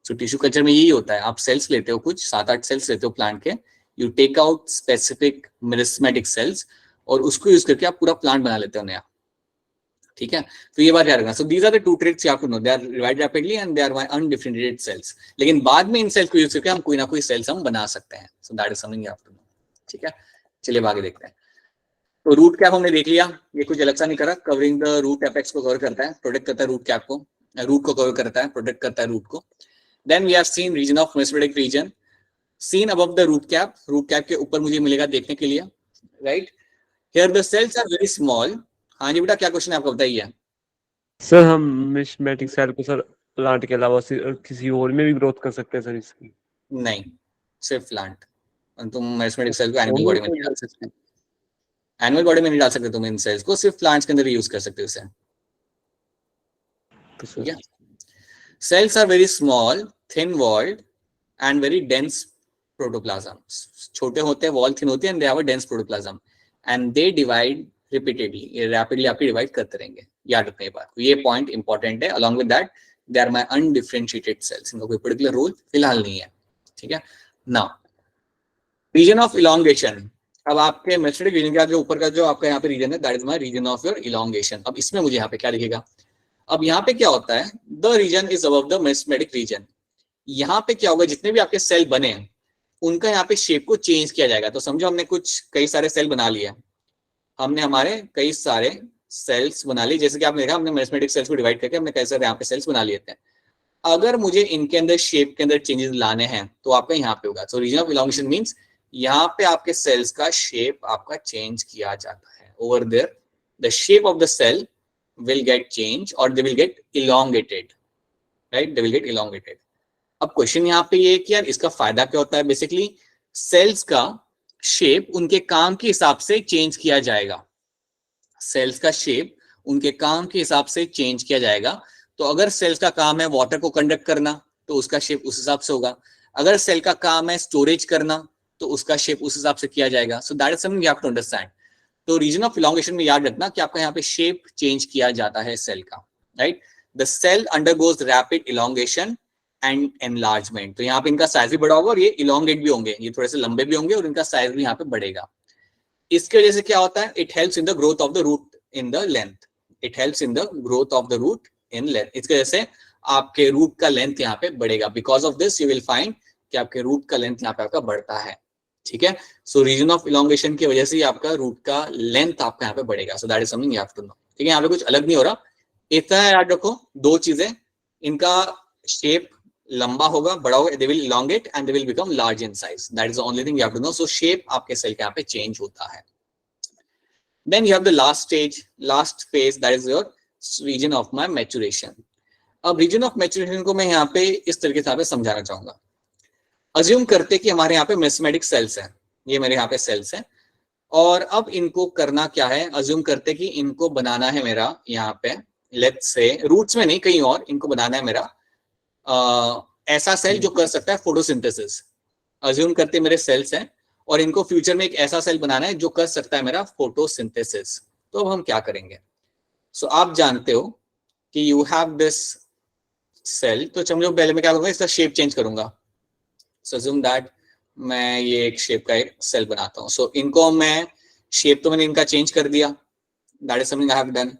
So tissue culture में यही होता है, आप सेल्स लेते हो, कुछ 7-8 सेल्स लेते हो प्लांट के, you take out specific meristematic cells और उसको यूज करके आप पूरा प्लांट बना लेते हो नया, ठीक है। तो ये बात याद रखना। So these are the two tricks you have to know, they are divide rapidly and they are undifferentiated cells. लेकिन बाद में इन सेल्स को यूज करके हम कोई ना कोई सेल्स हम बना सकते हैं। So that is something you have to know, ठीक है। चलिए आगे देखते हैं। तो रूट कैप हमने देख लिया, ये कुछ अलग सा नहीं करा, कवरिंग द रूट एपेक्स को कवर करता है, प्रोटेक्ट करता है रूट कैप को, रूट को कवर करता है, प्रोटेक्ट करता है रूट को। Then we have seen region of meristematic region, seen above the root cap के ऊपर मुझे मिलेगा देखने के लिए, right. Here the cells are very small. हाँ जी बेटा, क्या क्वेश्चन है आपका, बताइए। सर हम मेरिस्टेमेटिक सेल को सर प्लांट के अलावा किसी और में भी ग्रोथ कर सकते हैं सर इसकी? नहीं, सिर्फ प्लांट। तुम मेरिस्टेमेटिक सेल को एनिमल बॉडी में नहीं डाल सकते, एनिमल बॉडी में नहीं डाल सकते तुम इन सेल्स को, सिर्फ प्लांट्स के अंदर यूज कर सकते हो इसे, ठीक है। Cells are very small, thin walled and very dense protoplasm. छोटे होते हैं, वॉल थिन होती है, and they have a dense protoplasm and they divide repeatedly, ये रैपिडली आपकी डिवाइड करते रहेंगे। याद रखने की बात, ये पॉइंट इंपॉर्टेंट है। Along with that they are my undifferentiated cells, इनका कोई पर्टिकुलर रोल फिलहाल नहीं है, ठीक है। नाउ रीजन ऑफ इलोंगेशन, अब आपके मेरिस्टेमेटिक रीजन का जो ऊपर का जो आपका यहाँ पे रीजन है, that is my region of your elongation. अब इसमें मुझे यहाँ पे क्या दिखेगा, अब यहाँ पे क्या होता है, the region is above the meristematic region. यहाँ पे क्या होगा, जितने भी आपके सेल बने उनका यहाँ पे शेप को चेंज किया जाएगा। तो समझो हमने कुछ कई सारे सेल बना लिया, हमने हमारे कई सारे सेल्स बना लिए, जैसे कि आपने देखा हमने मेरिस्टेमेटिक सेल्स को डिवाइड करके हमने कई सारे यहाँ पे सेल्स बना लिए थे। अगर मुझे इनके अंदर शेप के अंदर चेंजेस लाने हैं तो आपका यहाँ पे होगा। सो रीजन ऑफ इलोंगेशन मींस यहाँ पे आपके सेल्स का शेप आपका चेंज किया जाता है। Over there the shape of the cell will get change और they will get elongated, right, they will get elongated. अब क्वेश्चन यहाँ पे ये कि यार इसका फायदा क्या होता है, बेसिकली सेल्स का शेप उनके काम के हिसाब से चेंज किया जाएगा, सेल्स का शेप उनके काम के हिसाब से चेंज किया जाएगा। तो अगर सेल्स का काम है वाटर को कंडक्ट करना तो उसका शेप उस हिसाब से होगा, अगर सेल का काम है स्टोरेज करना तो उसका शेप उस हिसाब से किया जाएगा। So that is something you have to understand. तो रीजन ऑफ इलोंगेशन में याद रखना कि आपका यहाँ पे शेप चेंज किया जाता है सेल का, right. The cell undergoes rapid elongation and enlargement. तो यहाँ पे इनका साइज भी बड़ा होगा और ये इलोंगेट भी होंगे, ये थोड़े से लंबे भी होंगे और इनका साइज भी यहाँ पे बढ़ेगा। इसकी वजह से क्या होता है, it helps in the growth of the root in the length, it helps in the growth of the root in length. इसकी वजह से आपके रूट का लेंथ यहाँ पे बढ़ेगा। Because of this you will find कि आपके रूट का लेंथ यहाँ पे आपका बढ़ता है, ठीक है। सो रीजन ऑफ इलोंगेशन की वजह से आपका रूट का लेंथ आपका यहाँ पे बढ़ेगा। So that is something you have to know, ठीक है। यहाँ पे कुछ अलग नहीं हो रहा, इतना याद रखो दो चीजें, इनका शेप लंबा होगा, बड़ा होगा, they will elongate and they will become large in size. That is the only thing you have to know. So shape आपके सेल के यहाँ पे चेंज होता है। Then you have the last stage, last phase, that is your region of my maturation. अब region of maturation को मैं यहाँ पे इस तरीके से समझाना चाहूंगा। अज्यूम करते कि हमारे यहाँ पे मेरिस्टेमेटिक सेल्स हैं, ये मेरे यहाँ पे सेल्स हैं, और अब इनको करना क्या है, अज्यूम करते कि इनको बनाना है मेरा यहाँ पे, लेट्स से रूट्स में नहीं कहीं और, इनको बनाना है मेरा ऐसा सेल जो कर सकता है फोटोसिंथेसिस। अज्यूम करते मेरे सेल्स हैं और इनको फ्यूचर में एक ऐसा सेल बनाना है जो कर सकता है मेरा फोटोसिंथेसिस। तो अब हम क्या करेंगे, सो आप जानते हो कि यू हैव दिस सेल, तो समझो पहले मैं क्या करूंगा, इसका शेप चेंज करूंगा. सो अज्यूम दैट मैं ये एक शेप का एक सेल बनाता हूँ. सो इनको मैं शेप तो मैंने इनका चेंज कर दिया, that is something I have done.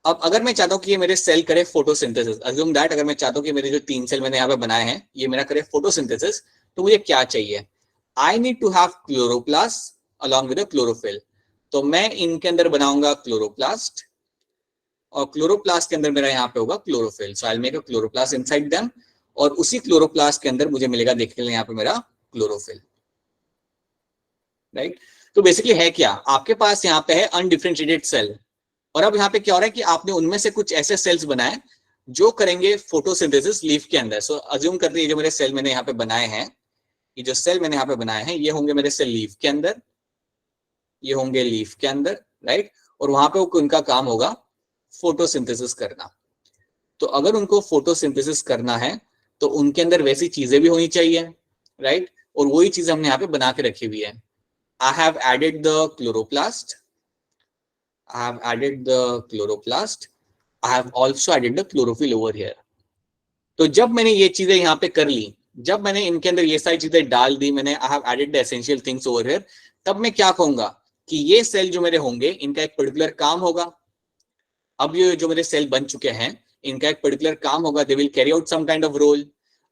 अब अगर मैं चाहता हूँ कि ये मेरे सेल करे फोटोसिंथेसिस, अज्यूम दैट अगर मैं चाहता हूँ कि मेरे जो 3 सेल मैंने यहाँ पे बनाए हैं ये मेरा करे फोटोसिंथेसिस, तो मुझे क्या चाहिए? I need to have chloroplast along with chlorophyll. तो मैं इनके अंदर बनाऊंगा क्लोरोप्लास्ट, और क्लोरोप्लास्ट के अंदर मेरा यहाँ पे होगा chlorophyll. So I will make a chloroplast inside them, और उसी क्लोरोप्लास्ट के अंदर मुझे मिलेगा, देखने के लिए यहाँ पे मेरा क्लोरोफिल, राइट. तो बेसिकली है क्या, आपके पास यहाँ पे है अनडिफरेंशिएटेड सेल, और अब यहाँ पे क्या हो रहा है कि आपने उनमें से कुछ ऐसे सेल्स बनाए जो करेंगे फोटोसिंथेसिस लीफ के अंदर. सो अज्यूम करते हैं जो मेरे सेल मैंने यहाँ पे बनाए हैं, ये जो सेल मैंने यहाँ पे बनाए हैं ये होंगे मेरे सेल लीफ के अंदर, ये होंगे लीफ के अंदर, राइट. और वहां पे उनका काम होगा फोटोसिंथेसिस करना. तो अगर उनको फोटोसिंथेसिस करना है तो उनके अंदर वैसी चीजें भी होनी चाहिए, राइट. और वही चीज हमने यहाँ पे बना के रखी हुई है. I have added the chloroplast. I have added the chloroplast. I have also added the chlorophyll over here. तो जब मैंने ये चीजें यहाँ पे कर ली, जब मैंने इनके अंदर ये सारी चीजें डाल दी, मैंने I have added the essential things over here, तब मैं क्या कहूंगा कि ये सेल जो मेरे होंगे इनका एक पर्टिकुलर काम होगा. अब ये जो मेरे सेल बन चुके हैं इनका एक पर्टिकुलर काम होगा, they will carry out some kind of role.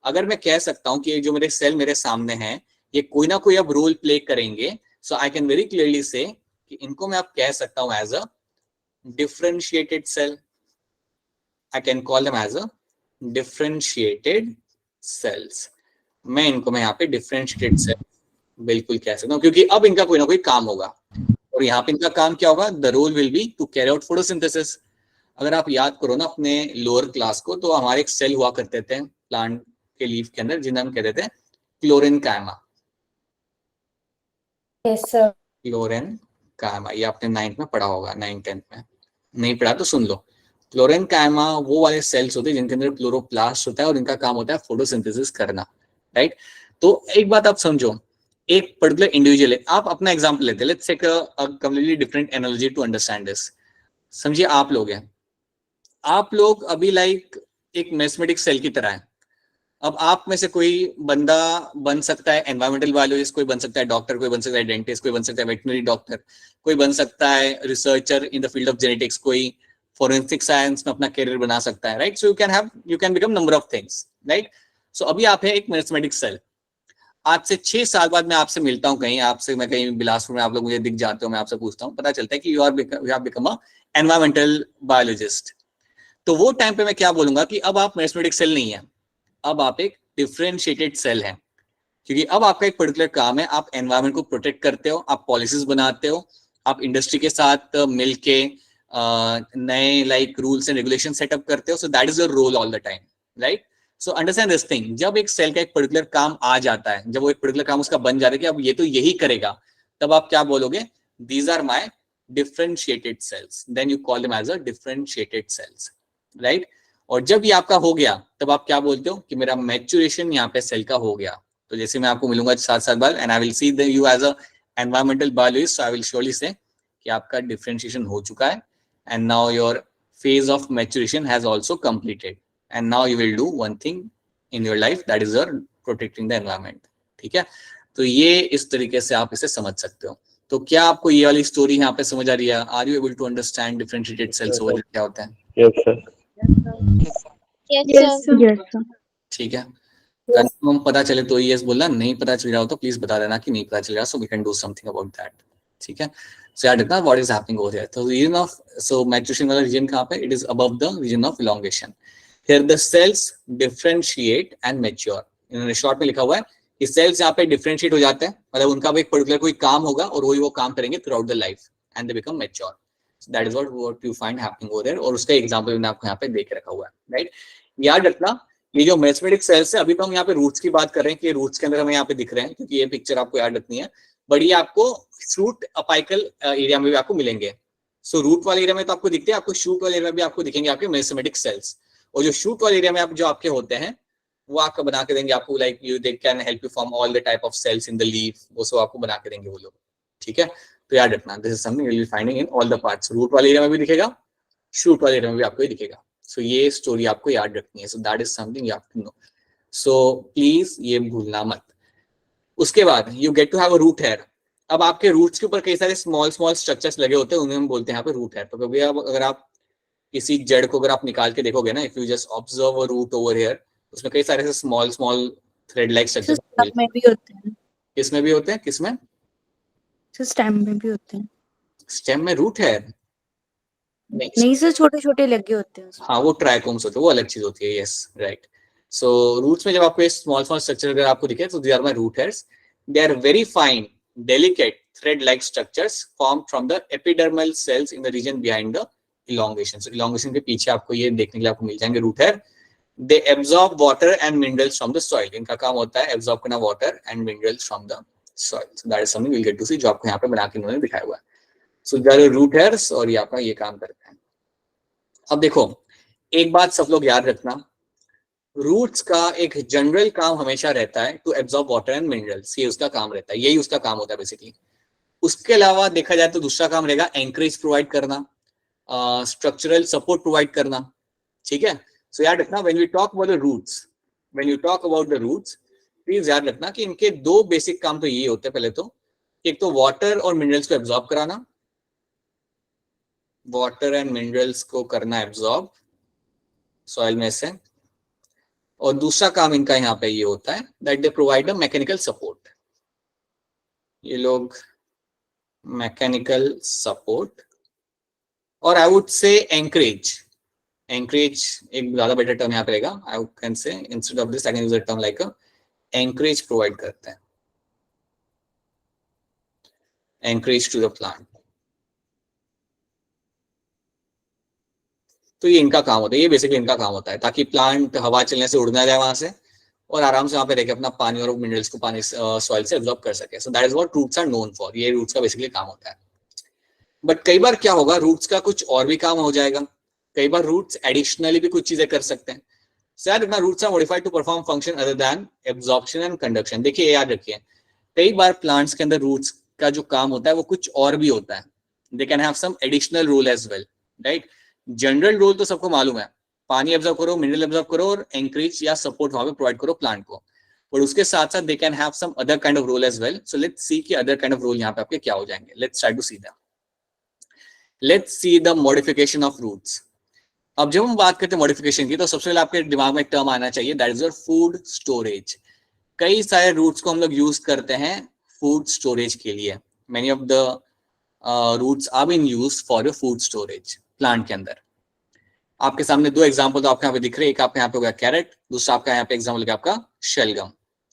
अगर मैं कह सकता हूँ कि ये जो मेरे सेल मेरे सामने हैं ये कोई ना कोई अब रोल प्ले करेंगे, so I can very clearly say कि इनको मैं अब कह सकता हूं as a differentiated cell. I can call them as a differentiated cells. मैं यहाँ पे डिफरेंशिएटेड सेल बिल्कुल कह सकता हूँ, क्योंकि अब इनका कोई ना कोई काम होगा. और यहाँ पे इनका काम क्या होगा, the role will be to carry out photosynthesis. अगर आप याद करो ना अपने लोअर क्लास को, तो हमारे एक सेल हुआ करते थे प्लांट के लीफ के अंदर जिन्हें हम कहते थे क्लोरेनकाइमा. क्लोरेनकाइमा, ये आपने 9th में पढ़ा होगा, 9th 10th में. नहीं पढ़ा तो सुन लो. क्लोरेनकाइमा वो वाले सेल्स होते हैं जिनके अंदर क्लोरोप्लास्ट होता है और इनका काम होता है फोटोसिंथेसिस करना, राइट. तो एक बात आप समझो, एक पर्टिकुलर इंडिविजुअल है, आप अपना एग्जांपल लेते हैं, let's take a completely different analogy to understand this. समझिए आप लोग हैं, आप लोग अभी लाइक एक मैथमेटिक्स सेल की तरह है. अब आप में से कोई बंदा बन सकता है एनवायरमेंटल बायोलॉजिस्ट, कोई बन सकता है डॉक्टर, कोई बन सकता है डेंटिस्ट, कोई बन सकता है वेटनरी डॉक्टर, कोई बन सकता है researcher in the field of genetics, कोई फोरेंसिक साइंस में अपना करियर बना सकता है, right. So you can become number of things, right. So अभी आप है एक मैथमेटिक्स सेल. आज से 6 साल बाद मैं आपसे मिलता हूँ कहीं, आपसे मैं कहीं बिलासपुर में, आप लोग मुझे दिख जाते हो, मैं आपसे पूछता हूँ, पता चलता है कि you have become a environmental biologist. तो वो टाइम पे मैं क्या बोलूंगा कि अब आप मैथमेटिक्स सेल नहीं है, अब आप एक डिफरेंशिएटेड सेल है. क्योंकि अब आपका एक पर्टिकुलर काम है, आप एनवायरनमेंट को प्रोटेक्ट करते हो, आप पॉलिसीज बनाते हो, आप इंडस्ट्री के साथ मिलके नए like rules and regulation setup करते हो. So that is your role all the time, right. So understand this thing. जब एक सेल का एक पर्टिकुलर काम आ जाता है, जब वो एक पर्टिकुलर काम उसका बन जाता है कि अब ये तो यही करेगा, तब आप क्या बोलोगे, these are my differentiated cells. Then you call them as a differentiated cells, right. और जब ये आपका हो गया तब आप क्या बोलते हो कि मेरा मैच्योरेशन यहाँ पे सेल का हो गया. तो जैसे मैं आपको मिलूंगा 7 साल बाद and I will see you as a environmental biologist, I will surely say कि आपका डिफरेंशिएशन हो चुका है and now your phase of maturation has also completed and now you will do one thing in your life, that is your protecting the environment. ठीक है, तो ये इस तरीके से आप इसे समझ सकते हो. तो क्या आपको ये वाली स्टोरी यहाँ पे समझ आ रही है? Are you able to understand differentiated cells over क्या होता है? Yes sir. Yes, sir. ठीक है, कंफर्म पता चले तो यस बोलना, नहीं पता चल रहा हो तो प्लीज बता देना कि नहीं पता चल रहा, so we can do something about that. ठीक है, सो याद रखना what is happening over here. तो रीजन ऑफ, सो मैच्योरेशन वाला रीजन कहाँ पे, it is above the region of elongation. Here the cells differentiate and mature. इन्होंने शॉर्ट में लिखा हुआ है कि सेल्स यहाँ पे डिफरेंशिएट हो जाते हैं, मतलब उनका भी एक पर्टिकुलर कोई काम होगा और वही वो काम करेंगे through out the life and they become mature. That is what you find happening over here. और उसका एग्जांपल मैंने आपको यहाँ पे देख रखा हुआ है, राइट. याद रखना ये जो मैथमेटिक सेल्स है, अभी तो हम यहाँ पे रूट्स की बात कर रहे हैं कि रूट्स के अंदर हमें यहाँ पे दिख रहे हैं, क्योंकि ये पिक्चर आपको याद रखनी है. बट ये आपको शूट अपाइकल एरिया में भी आपको मिलेंगे. सो रूट वाले एरिया में तो आपको दिखते हैं, आपको शूट वाले एरिया में भी आपको दिखेंगे आपके मैथमेटिक सेल्स. और जो शूट वाले एरिया में आप जो आपके होते हैं वो आपको बना के देंगे आपको, like you they can help you form all the type of cells in the leaf, वो सब आपको बना के देंगे वो लोग. ठीक है, तो याद रखना this is something you will finding in all the parts. Root वाले एरिया में भी दिखेगा, शूट वाले एरिया में भी आपको दिखेगा. सो ये स्टोरी आपको याद रखनी है. So that is something you have to know. So please ये भूलना मत. उसके बाद you get to have a root hair. अब आपके रूट्स के ऊपर कई सारे स्मॉल स्मॉल स्ट्रक्चर्स लगे होते हैं, उन्हें हम बोलते हैं यहाँ पे रूट हेयर. तो कभी अब अगर आप किसी जड़ को अगर आप निकाल के देखोगे ना, if you just observe a root over here, उसमें कई सारे small small thread like structures में भी होते हैं. किसमें भी होते हैं? किसमें? स्टेम में भी होते हैं. स्टेम में रूट हेयर नहीं सर, छोटे छोटे लगे होते हैं उसमें. हाँ, वो ट्राइकोम्स होते हैं, वो अलग चीज होती है. Yes, right. सो रूट्स में जब आपको स्मॉल स्मॉल स्ट्रक्चर अगर आपको दिखे तो they are my root hairs. They are very fine delicate thread-like structures formed from the epidermal cells in the region behind the elongation. So elongation के पीछे आपको ये देखने के लिए आपको मिल जाएंगे root hair. They absorb water and minerals from the soil. इनका काम होता है एब्जॉर्ब करना water and minerals from the soil. So that is something we'll get to see, जो आपको यहाँ पे बना के उन्होंने दिखाया हुआ है. So there are root hairs और ये आपका ये काम करते हैं. अब देखो, एक बात सब लोग याद रखना, रूट्स का एक जनरल काम हमेशा रहता है to absorb water and minerals. ये उसका काम रहता है, यही उसका काम होता है बेसिकली. उसके अलावा देखा जाए तो दूसरा काम रहेगा एंकरेज प्रोवाइड करना, स्ट्रक्चरल सपोर्ट प्रोवाइड करना. ठीक है. सो याद रखना when we talk about the roots, when you talk about the roots, please याद रखना कि इनके दो बेसिक काम तो ये होते हैं. पहले तो एक तो वाटर और मिनरल्स को एब्जॉर्ब कराना, वाटर एंड मिनरल्स को करना एब्जॉर्ब सॉइल में से. और दूसरा काम इनका यहाँ पे ये होता है that they provide a mechanical support. ये लोग मैकेनिकल सपोर्ट और I would say anchorage. Anchorage एक ज्यादा बेटर टर्म यहाँ पे रहेगा. I can say instead of this I can use a term like anchorage provide करते हैं, एंकरेज टू द प्लांट. तो ये इनका काम होता है, ये बेसिकली इनका काम होता है ताकि प्लांट हवा चलने से उड़ ना जाए वहां से और आराम से वहां पे रह के अपना पानी और मिनरल्स को पानी सॉइल से एब्जॉर्ब कर सके. So that is what roots are known for. ये रूट्स का बेसिकली काम होता है. बट कई बार क्या होगा, रूट्स का कुछ और भी काम हो जाएगा. कई बार रूट्स एडिशनली भी कुछ चीजें कर सकते हैं. सो याद रखना roots are modified to perform function other than absorption and conduction. देखिए याद रखिए, कई बार प्लांट्स के अंदर रूट्स का जो काम होता है वो कुछ और भी होता है. They can have some additional role as well, right. General role तो सबको मालूम है, पानी एब्जॉर्ब करो, मिनरल एब्जॉर्ब करो और एंकरेज या सपोर्ट वहां पे प्रोवाइड करो प्लांट को. पर उसके साथ साथ they can have some other kind of role as well. So let's see कि अदर काइंड ऑफ रोल यहाँ पे आपके क्या हो जाएंगे. Let's try to see that. Let's see the modification of roots. अब जब हम बात करते हैं मॉडिफिकेशन की तो सबसे पहले आपके दिमाग में एक टर्म आना चाहिए, that is your food storage. कई सारे रूट्स को हम लोग यूज करते हैं फूड स्टोरेज के लिए. Many of the roots are been used for your food storage plant के अंदर. आपके सामने दो एग्जांपल तो आपके यहाँ पे दिख रहे हैं. एक आपके यहाँ पे हो गया कैरेट, दूसरा आपका यहाँ पे एग्जांपल हो गया आपका शलगम,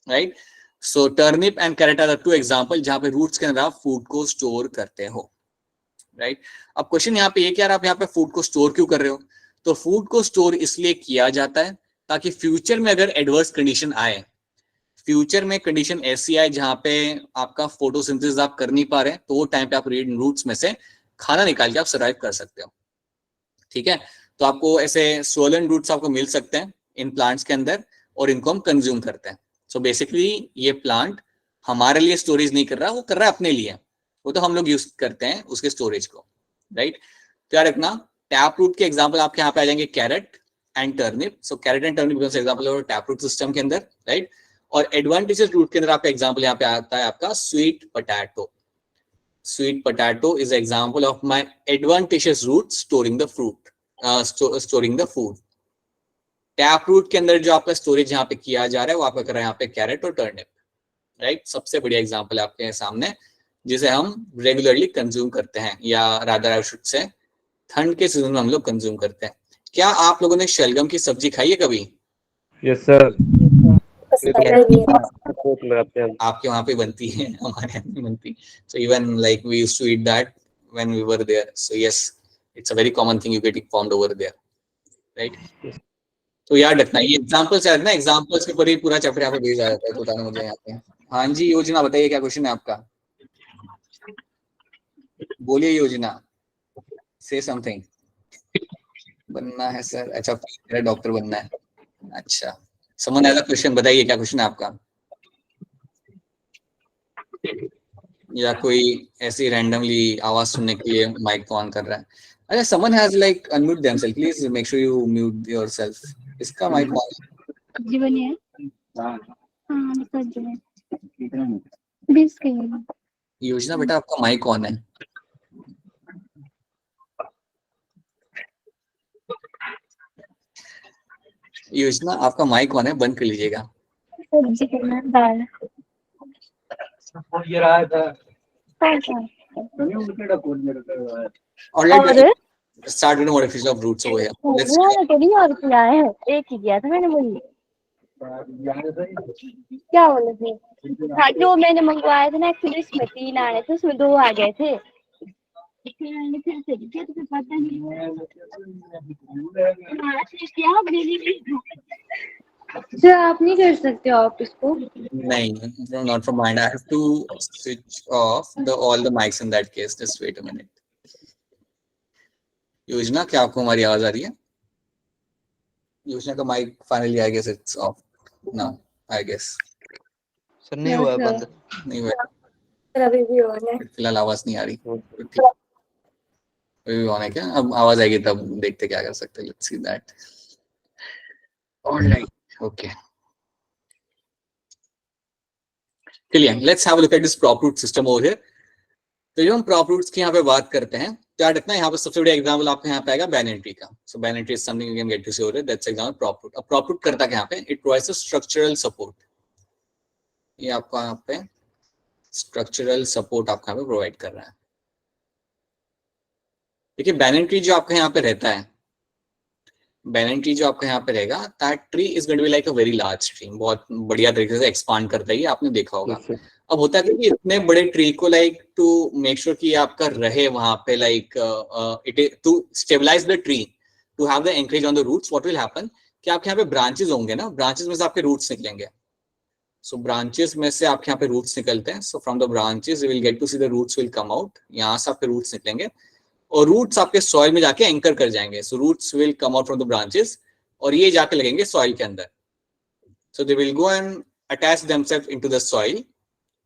right. So turnip and carrot are the two example जहां पे रूट्स के अंदर आप फूड को स्टोर करते हो, राइट. अब क्वेश्चन यहाँ पे ये कि यार आप यहाँ पे फूड को स्टोर क्यों कर रहे हो? तो फूड को स्टोर इसलिए किया जाता है ताकि फ्यूचर में अगर एडवर्स कंडीशन आए, फ्यूचर में कंडीशन ऐसी आए जहां पे आपका फोटोसिंथेसिस आप कर नहीं पा रहे, तो वो टाइम पे आप रूट्स में से खाना निकाल के आप सर्वाइव कर सकते हो. ठीक है. तो आपको ऐसे स्वोलन रूट्स आपको मिल सकते हैं इन प्लांट्स के अंदर और इनको हम कंज्यूम करते हैं. सो बेसिकली ये प्लांट हमारे लिए स्टोरेज नहीं कर रहा, वो कर रहा है अपने लिए. वो तो हम लोग यूज करते हैं उसके स्टोरेज को, राइट. तो याद रखना टैप रूट के एग्जांपल आपके यहाँ पे आ जाएंगे carrot and turnip. So carrot and turnip example है टैप रूट सिस्टम के अंदर, राइट. और एडवांटेजेस रूट के अंदर आपका एग्जांपल यहाँ पे आता है आपका sweet potato. Sweet potato is example of my advantages root storing the fruit, storing the food. Tap root के अंदर जो आपका स्टोरेज यहाँ पे किया जा रहा है वो आपका कर रहा है यहाँ पे कैरेट और टर्निप, राइट. सबसे बढ़िया एग्जांपल है आपके सामने जिसे हम रेगुलरली कंज्यूम करते हैं, या रादर आई शुड से ठंड के सीजन में हम लोग कंज्यूम करते हैं. क्या आप लोगों ने शलगम की सब्जी खाई है कभी? Yes sir. लगाते हैं. आपके वहां पे बनती है, हमारे यहाँ नहीं बनती. So even like we used to eat that when we were there. So yes, it's a very common thing you getting formed over there, right. तो याद रखना ये एग्जांपल्स है ना, एग्जांपल्स के ऊपर ही पूरा चैप्टर यहाँ पे भेजा जाता है. बताना मुझे यहाँ पे. हाँ जी योजना बताइए क्या क्वेश्चन है आपका? बोलिए योजना, से समथिंग. बनना है सर. अच्छा मेरा डॉक्टर बनना है. अच्छा समन हैज अ क्वेश्चन, बताइए क्या क्वेश्चन है आपका? या कोई ऐसी रैंडमली आवाज सुनने के लिए माइक को ऑन कर रहा है. अच्छा, someone has like unmute themselves. Please make sure you mute yourself. इसका माइक ऑन. जीवन है हाँ निकल जीवन 20 के योजना बेटा आपका माइक ऑन है. योजना आपका माइक ऑन है, बंद कर लीजिएगा. सब्जी करना दाल और let's start with the modification of roots over here. Let's थोड़ी और किया है एक ही किया था मैंने बोली क्या बोले थे हाँ जो मैंने मंगवाया था ना एक्चुअली इसमें 3 आने थे उसमें 2 आ गए थे फिर से क्या तुझे पता नहीं सर आप नहीं कर सकते आप इसको नहीं, not from mind. I have to switch off all the mics in that case. Just wait a minute. योजना क्या आपको हमारी आवाज आ रही है? योजना का mic finally I guess it's off now I guess. Sir नहीं हुआ बंद. नहीं हुआ सर अभी भी ऑन है. फिलहाल आवाज नहीं आ रही. अभी भी ऑन है क्या? अब आवाज आएगी तब देखते क्या कर सकते हैं. Let's see that. Alright, okay. चलिए let's have a look at this prop root system over here. तो जब हम प्रॉप रूट्स की यहाँ पे बात करते हैं तो याद रखना यहाँ पे सबसे बड़ा एग्जांपल आपको यहाँ पे आएगा banyan tree का. सो banyan tree is something you can get to see over here. That's example prop root. अब prop root करता क्या यहाँ पे? It provides a structural support. ये आपको यहाँ पे structural support आपको यहाँ पे provide कर रहा है. देखिए banyan tree जो आपका यहाँ पे रहता है, banyan tree जो आपका यहाँ पे रहेगा, that tree is going to be like a very large tree. बहुत बढ़िया तरीके से expand करता है ये, आपने देखा होगा. अब होता है कि इतने बड़े ट्री को लाइक टू मेक श्योर कि आपका रहे वहां पे like it to stabilize the tree to have the anchorage on the roots. What will happen कि आपके यहाँ पे ब्रांचेस होंगे ना, ब्रांचेस में से आपके रूट्स निकलेंगे. सो ब्रांचेस में से आपके यहाँ पे रूट्स निकलते हैं. So from the branches you will get to see the roots will come out. यहाँ से आपके रूट्स निकलेंगे और रूट्स आपके सॉइल में जाके एंकर कर जाएंगे. So roots will come out from the branches और ये जाके लगेंगे सॉइल के अंदर. So they will go and attach themselves into the soil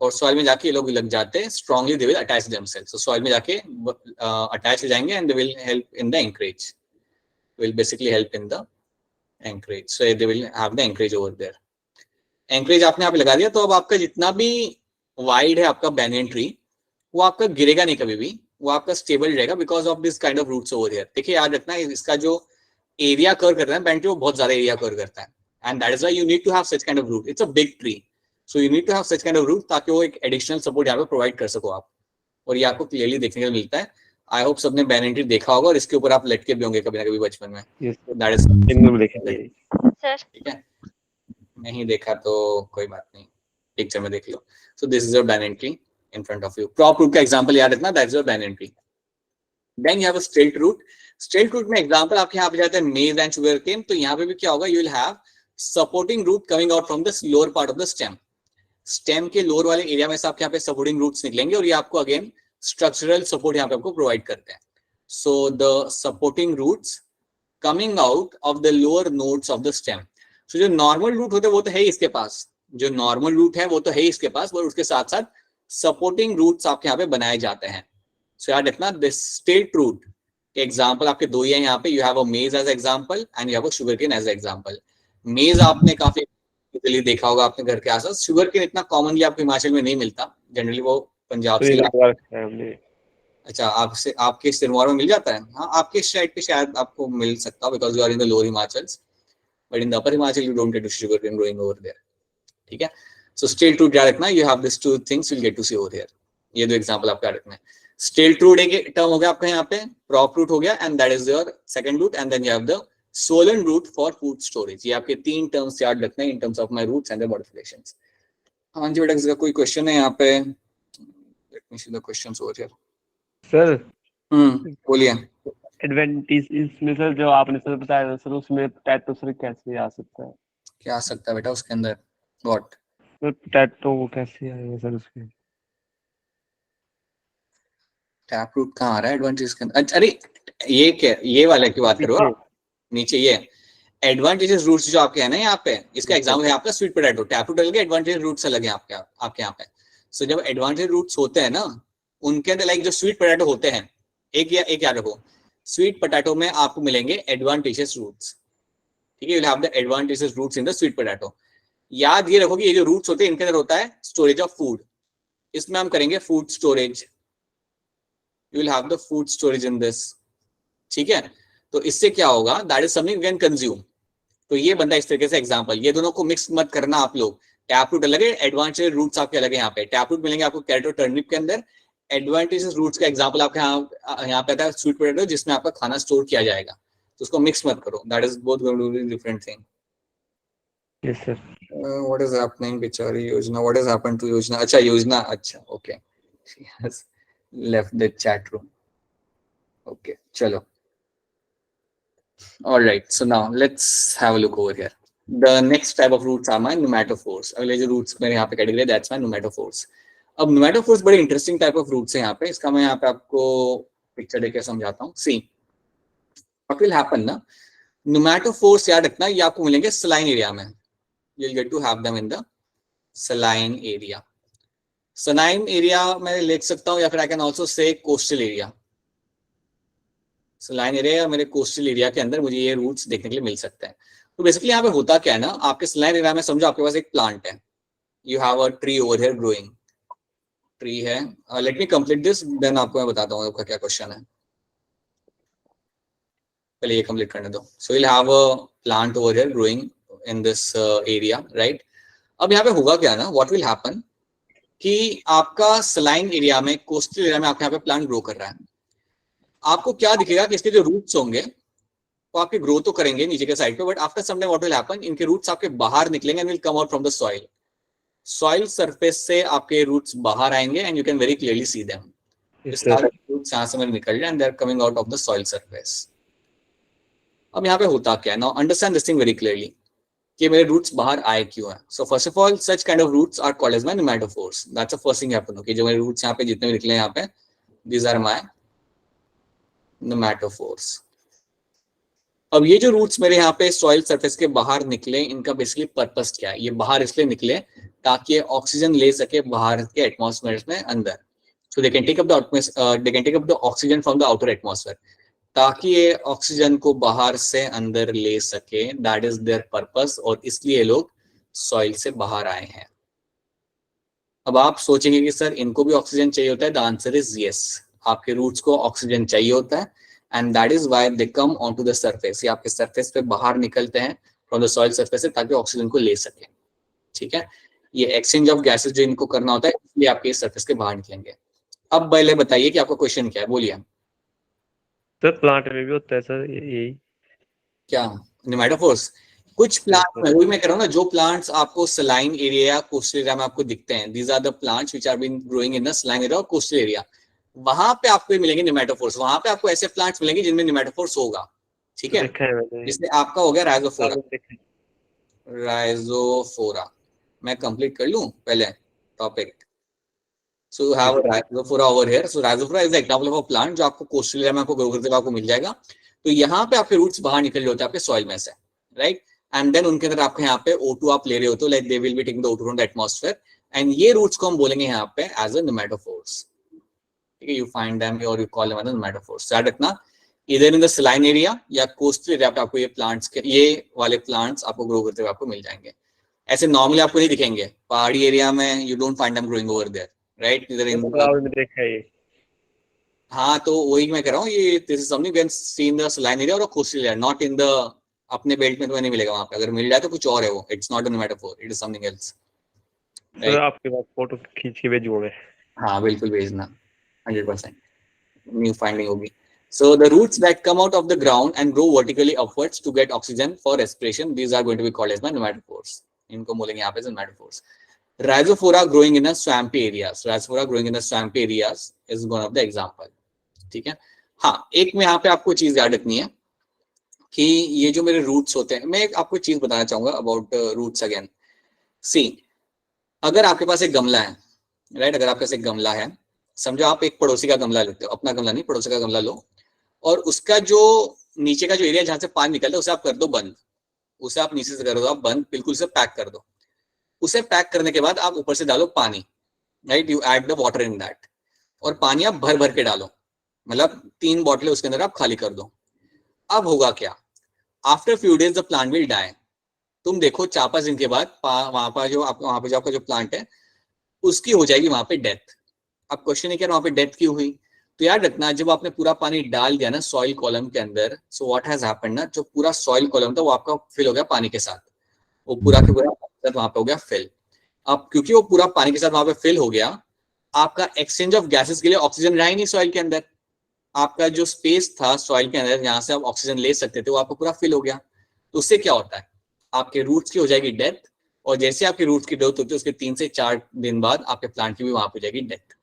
और सॉइल में जाके ये लोग लग जाते हैं. Strongly they will attach themselves. So soil में जाके अटैच हो जाएंगे and they will help in the anchorage. Will basically help in the anchorage. So they will have the anchorage over there. Encourage आपने यहाँ पे लगा दिया तो अब आपका जितना भी वाइड है आपका banyan ट्री वो आपका गिरेगा नहीं कभी भी, वो आपका स्टेबल रहेगा because of this kind of roots over here. देखिए याद रखना इसका जो एरिया कवर करता है banyan tree वो बहुत ज्यादा एरिया कवर करता है and that is why you need to have such kind of root. It's a big tree. So you need to have such kind of root ताकि वो एक additional support यहाँ पे provide कर सको आप. और ये आपको clearly देखने को मिलता है. I hope सबने banyan tree देखा होगा और इसके ऊपर आप लटके भी होंगे कभी ना कभी बचपन में. That is सर ठीक है. नहीं देखा तो कोई बात नहीं, पिक्चर में देख लो. So this is your banyan tree in front of you. Prop root का example याद रखना, that is your banyan tree. Then you have a straight root. Straight root में example आपके यहाँ पे जाते हैं maize and sugarcane. तो यहाँ पे भी क्या होगा? You will have supporting root coming out from the lower part of the stem. Stem के लोअर वाले एरिया में से आपके यहाँ पे सपोर्टिंग रूट्स निकलेंगे और ये आपको अगेन स्ट्रक्चरल सपोर्ट यहाँ पे आपको प्रोवाइड करते हैं. So the supporting roots coming out of the lower nodes of the stem. So जो नॉर्मल रूट होते हैं वो तो है ही इसके पास, जो नॉर्मल रूट है वो तो है ही इसके पास, और उसके साथ साथ सपोर्टिंग रूट्स आपके यहाँ पे बनाए जाते हैं. सो याद रखना दिस स्ट्रेट रूट एग्जाम्पल आपके दो ही है यहाँ पे. You have a maize as example and you have a sugarcane as example. Maize आपने काफी इटली देखा होगा अपने घर के आसपास. शुगर केन इतना कॉमनली आपको हिमाचल में नहीं मिलता, जनरली वो पंजाब से. अच्छा, आपसे आपके सिरमौर में मिल जाता है? हाँ, आपके साइड पे शायद आपको मिल सकता है because you are in the lower Himachal, but in the upper Himachal you don't get to sugar cane growing over there. ठीक है. सो स्ट्रेट रूट याद रखना. You have this two things will get to see over here. ये दो एग्जांपल आपको याद रखना है. स्ट्रेट रूट एक टर्म हो गया आपका यहाँ पे, प्रॉप रूट हो गया and that is your second root, and then you have the swollen root for food storage. ये आपके तीन टर्म्स याद रखना है in terms of my roots and the modifications. हाँ जी बेटा, इसका कोई क्वेश्चन है यहाँ पे? Let me see the questions over here. Sir बोलिए. एडवांटेज इसमें सर जो आपने सर बताया सर उसमें टैटू सर कैसे आ सकता है? क्या आ सकता है बेटा उसके अंदर? What? सर टैटू कैसे आएगा सर उसके? टैप रूट कहाँ आ रहा है एडवांटेज के अंदर? अरे ये क्या, ये वाला की बात करो नीचे. ये एडवांटेजेस रूट्स जो आपके है ना यहाँ पे, इसका एग्जांपल है आपका स्वीट पोटैटो. टैप रूट अलग है, एडवांटेज रूट्स अलग है आपके यहाँ पे. सो जब एडवांटेज रूट्स होते हैं ना, उनके अंदर लाइक जो स्वीट पोटैटो होते हैं, एक याद रखो, स्वीट पोटैटो में आपको मिलेंगे एडवांटेजेस रूट्स, ठीक है, you will have the advantages roots in the sweet potato. याद ये रखो कि ये जो रूट्स होते हैं इनके अंदर होता है स्टोरेज ऑफ फूड, इसमें हम करेंगे food storage, you will have the food storage in this, ठीक है। तो इससे क्या होगा, that is something we can consume. तो ये बनता है इस तरीके से एग्जांपल, ये दोनों को मिक्स मत करना आप लोग, टैप रूट अलग है, एडवांटेज रूट्स आपके अलग है। यहाँ पे टैप रूट मिलेंगे आपको कैरेट और टर्निप के अंदर, एडवांटेजेस रूट्स का एग्जांपल आपके यहाँ पे आता है स्वीट पोटैटो, जिसमें आपका खाना स्टोर किया जाएगा, तो उसको मिक्स मत करो, that is both going to be different thing. Yes sir. What is happening बेचारी Yojana, what is happened to योजना, अच्छा योजना, अच्छा okay, she has left the chat room, okay चलो। All right, so now let's have a look over here. The next type of roots are my pneumatophores. अगले जो roots मेरे यहाँ पे category, that's my pneumatophores. अब pneumatophores बड़े interesting type of roots है यहाँ पे, इसका मैं यहाँ पे आपको picture देके समझाता हूँ। See, what will happen ना, pneumatophores याद रखना, ये आपको मिलेंगे saline area में, you'll get to have them in the saline area. Saline area मैं लिख सकता हूँ, या फिर I can also say coastal area. Saline area या मेरे कोस्टल एरिया के अंदर मुझे ये रूट्स देखने के लिए मिल सकते हैं। तो बेसिकली यहाँ पे होता क्या है ना, आपके सलाइन एरिया में समझो आपके पास एक प्लांट है, you have a tree over here growing, tree है, let me complete this then आपको मैं बताता हूँ आपका क्या क्वेश्चन है, पहले ये कंप्लीट करने दो। So you will have a plant over here growing in this area, right. अब यहाँ पे होगा क्या ना, व्हाट विल हैपन कि आपका सलाइन एरिया में, कोस्टल एरिया में आपके यहाँ पे प्लांट ग्रो कर रहा है, आपको क्या दिखेगा कि इसके जो रूट्स होंगे वो आपके ग्रो तो करेंगे नीचे के साइड पे, but after some time what will happen, इनके रूट्स आपके बाहर निकलेंगे and will come out from the soil, soil surface से आपके रूट्स बाहर आएंगे and you can very clearly see them, roots यहाँ से निकल रहे and they are coming out of the soil surface. अब यहाँ पे होता क्या है, now understand this thing very clearly कि मेरे रूट्स बाहर आए क्यों हैं। सो first of all such kind of roots are called as my pneumatophores, that's the first thing happen, कि जो मेरे रूट्स यहाँ पे जितने भी निकले यहाँ पे, दीज आर माय pneumatophores। अब ये जो रूट्स मेरे यहाँ पे सॉइल सरफेस के बाहर निकले, इनका बेसिकली पर्पस क्या है, ये बाहर इसलिए निकले ताकि ये ऑक्सीजन ले सके बाहर के एटमॉस्फेयर में अंदर, so they can take up the oxygen from the outer atmosphere, ताकि ये ऑक्सीजन को बाहर से अंदर ले सके, दैट इज देयर पर्पस, और इसलिए लोग सॉइल से बाहर आए हैं। अब आप सोचेंगे कि सर इनको भी ऑक्सीजन चाहिए होता है, द आंसर इज यस, आपके रूट्स को ऑक्सीजन चाहिए होता है and that is why they come on to the surface, ये आपके सरफेस पे बाहर निकलते हैं फ्रॉम द सॉइल सरफेस से, ताकि ऑक्सीजन को ले सके, ठीक है। ये एक्सचेंज ऑफ गैसेस जो इनको करना होता है, इसलिए आपके सरफेस के बाहर निकलेंगे। अब पहले बताइए कि आपका क्वेश्चन क्या है, बोलिए। सर प्लांट में भी होता है सर यही क्या pneumatophores? कुछ प्लांट में, वही मैं कह रहा हूँ ना, जो प्लांट्स आपको सलाइन एरिया या कोस्टल एरिया में आपको दिखते हैं, these are the plants which are been growing in the saline area और कोस्टल एरिया, वहां पे आपको मिलेंगे pneumatophores, वहां पे आपको ऐसे प्लांट्स मिलेंगे जिनमें pneumatophores होगा, ठीक है। जैसे आपका हो गया राइजोफोरा, मैं कंप्लीट कर लूं पहले topic. So have Rhizophora over here, so Rhizophora is the example of a plant जो आपको कोस्टल एरिया में आपको ग्रो करते हुए आपको मिल जाएगा। तो यहाँ पे आपके रूट्स बाहर निकल रहे होते हैं आपके सॉइल में से, राइट, एंड देन उनके अंदर आपके यहाँ पे O2 आप ले रहे होते हो, like they will be taking the O2 from the atmosphere, and ये रूट्स को हम बोलेंगे यहाँ पे एज अ pneumatophores, ठीक है। यू फाइंड देम और you call them as pneumatophores। याद रखना, इधर इन द सलाइन एरिया या कोस्टल एरिया पे आपको ये प्लांट्स के, ये वाले प्लांट्स आपको ग्रो करते हुए आपको मिल जाएंगे। ऐसे नॉर्मली आपको नहीं दिखेंगे, पहाड़ी एरिया में you don't find them growing over there, right, इधर इन देखा है ये। हाँ, तो वही मैं कह रहा हूँ, ये this is something can see in the saline area और coastal area, not in the अपने बेल्ट में तो नहीं मिलेगा वहां पे, अगर मिल जाए तो कुछ और है वो, it's not a pneumatophore, it is something else. Sir आपके पास फोटो खींच के भेजूंगा मैं। हाँ बिल्कुल भेजना, 100% न्यू फाइंडिंग होगी। So the roots that come out of the ground and grow vertically upwards to get oxygen for respiration, these are going to be called as pneumatophores. इनको बोलेंगे यहाँ पे pneumatophores. Rhizophora growing in a swampy areas. Rhizophora growing in the swampy areas is one of the example. ठीक है। हाँ, एक में यहाँ पे आपको चीज याद रखनी है कि ये जो मेरे रूट्स होते हैं, मैं एक आपको चीज बताना चाहूंगा अबाउट रूट्स अगेन। सी, अगर आपके पास एक गमला है, राइट, अगर आपके पास एक गमला है, समझो आप एक पड़ोसी का गमला लेते हो, अपना गमला नहीं, पड़ोसी का गमला लो, और उसका जो नीचे का जो एरिया जहां से पानी निकलता है उसे आप कर दो बंद, उसे आप नीचे से कर दो आप बंद, बिल्कुल उसे पैक कर दो। उसे पैक करने के बाद आप ऊपर से डालो पानी, right, you add the water in that, और पानी आप भर भर के डालो, मतलब 3 बॉटलें उसके अंदर आप खाली कर दो। अब होगा क्या, after few days the plant will die. तुम देखो 4-5 दिन के बाद वहां पर जो आपका जो प्लांट है उसकी हो जाएगी वहां पे डेथ। अब क्वेश्चन है कि वहां पे डेथ क्यों हुई, तो याद रखना जब आपने पूरा पानी डाल दिया ना सॉइल कॉलम के अंदर, सो व्हाट हैज हैपेंड ना, जो पूरा सॉइल कॉलम था वो आपका फिल हो गया पानी के साथ, वो पूरा के पूरा वहां पे हो गया फिल। अब क्योंकि वो पूरा पानी के साथ वहां पे फिल हो गया, आपका एक्सचेंज ऑफ गैसेस के लिए ऑक्सीजन रहा ही नहीं सॉइल के अंदर, आपका जो स्पेस था सॉइल के अंदर जहां से आप ऑक्सीजन ले सकते थे वो आपको पूरा फिल हो गया। तो उससे क्या होता है, आपके रूट्स की हो जाएगी डेथ, और जैसे आपके रूट्स की डेथ होती है उसके 3 से 4 दिन बाद आपके प्लांट की भी वहां पे जाएगी death.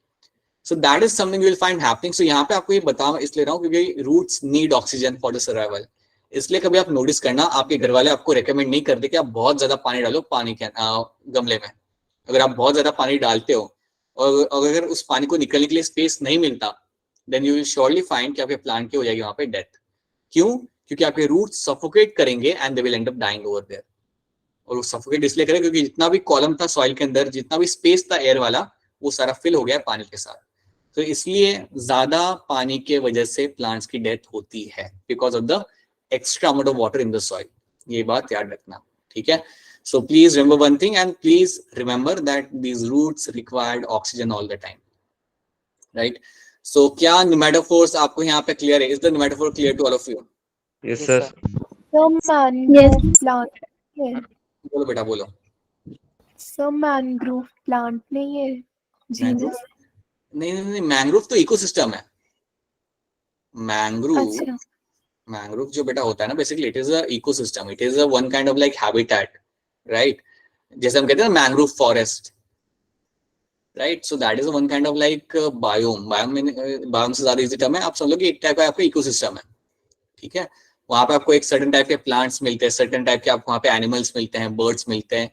So that is something you will find happening. So यहाँ पे आपको ये बता इसलिए रहा हूँ क्योंकि roots need oxygen for the survival. इसलिए कभी आप नोटिस करना आपके घर वाले आपको रेकमेंड नहीं करते कि आप बहुत ज्यादा पानी डालो पानी के गमले में। अगर आप बहुत ज्यादा पानी डालते हो और अगर उस पानी को निकलने के लिए स्पेस नहीं मिलता, then you will surely find कि आपके प्लांट की हो जाएगी वहां पे डेथ। क्यों, क्योंकि आपके रूट्स सफोकेट करेंगे and they will end up dying over there. और वो सफोकेट इसलिए करेंगे क्योंकि जितना भी कॉलम था सॉइल के अंदर, जितना भी स्पेस था एयर वाला, वो सारा फिल हो गया पानी के साथ। तो इसलिए ज्यादा पानी के वजह से प्लांट्स की डेथ होती है, because of the extra amount of water in the soil. ये बात याद रखना, ठीक है। So please remember one thing, and please remember that these roots required oxygen all the time, right. So क्या निमेटोफोर्स आपको यहाँ पे क्लियर है? Is the pneumatophore clear to all of you? Yes sir. So mangrove plant है। बोलो बेटा बोलो। So mangrove plant नहीं है genus? नहीं, मैंग्रोव तो इकोसिस्टम है। मैंग्रोव अच्छा मैंग्रोव जो बेटा होता है ना, basically it is a ecosystem, it is a one kind of like habitat, right. जैसे हम कहते हैं ना mangrove forest, right. So that is one kind of like biome. Biome से ज्यादा इजी टर्म है, आप समझ लो कि एक टाइप का आपका इकोसिस्टम है, ठीक है। वहां पे आपको एक सर्टेन टाइप के प्लांट्स मिलते हैं, सर्टेन टाइप के आपको वहां पे एनिमल्स मिलते हैं, बर्ड्स मिलते हैं,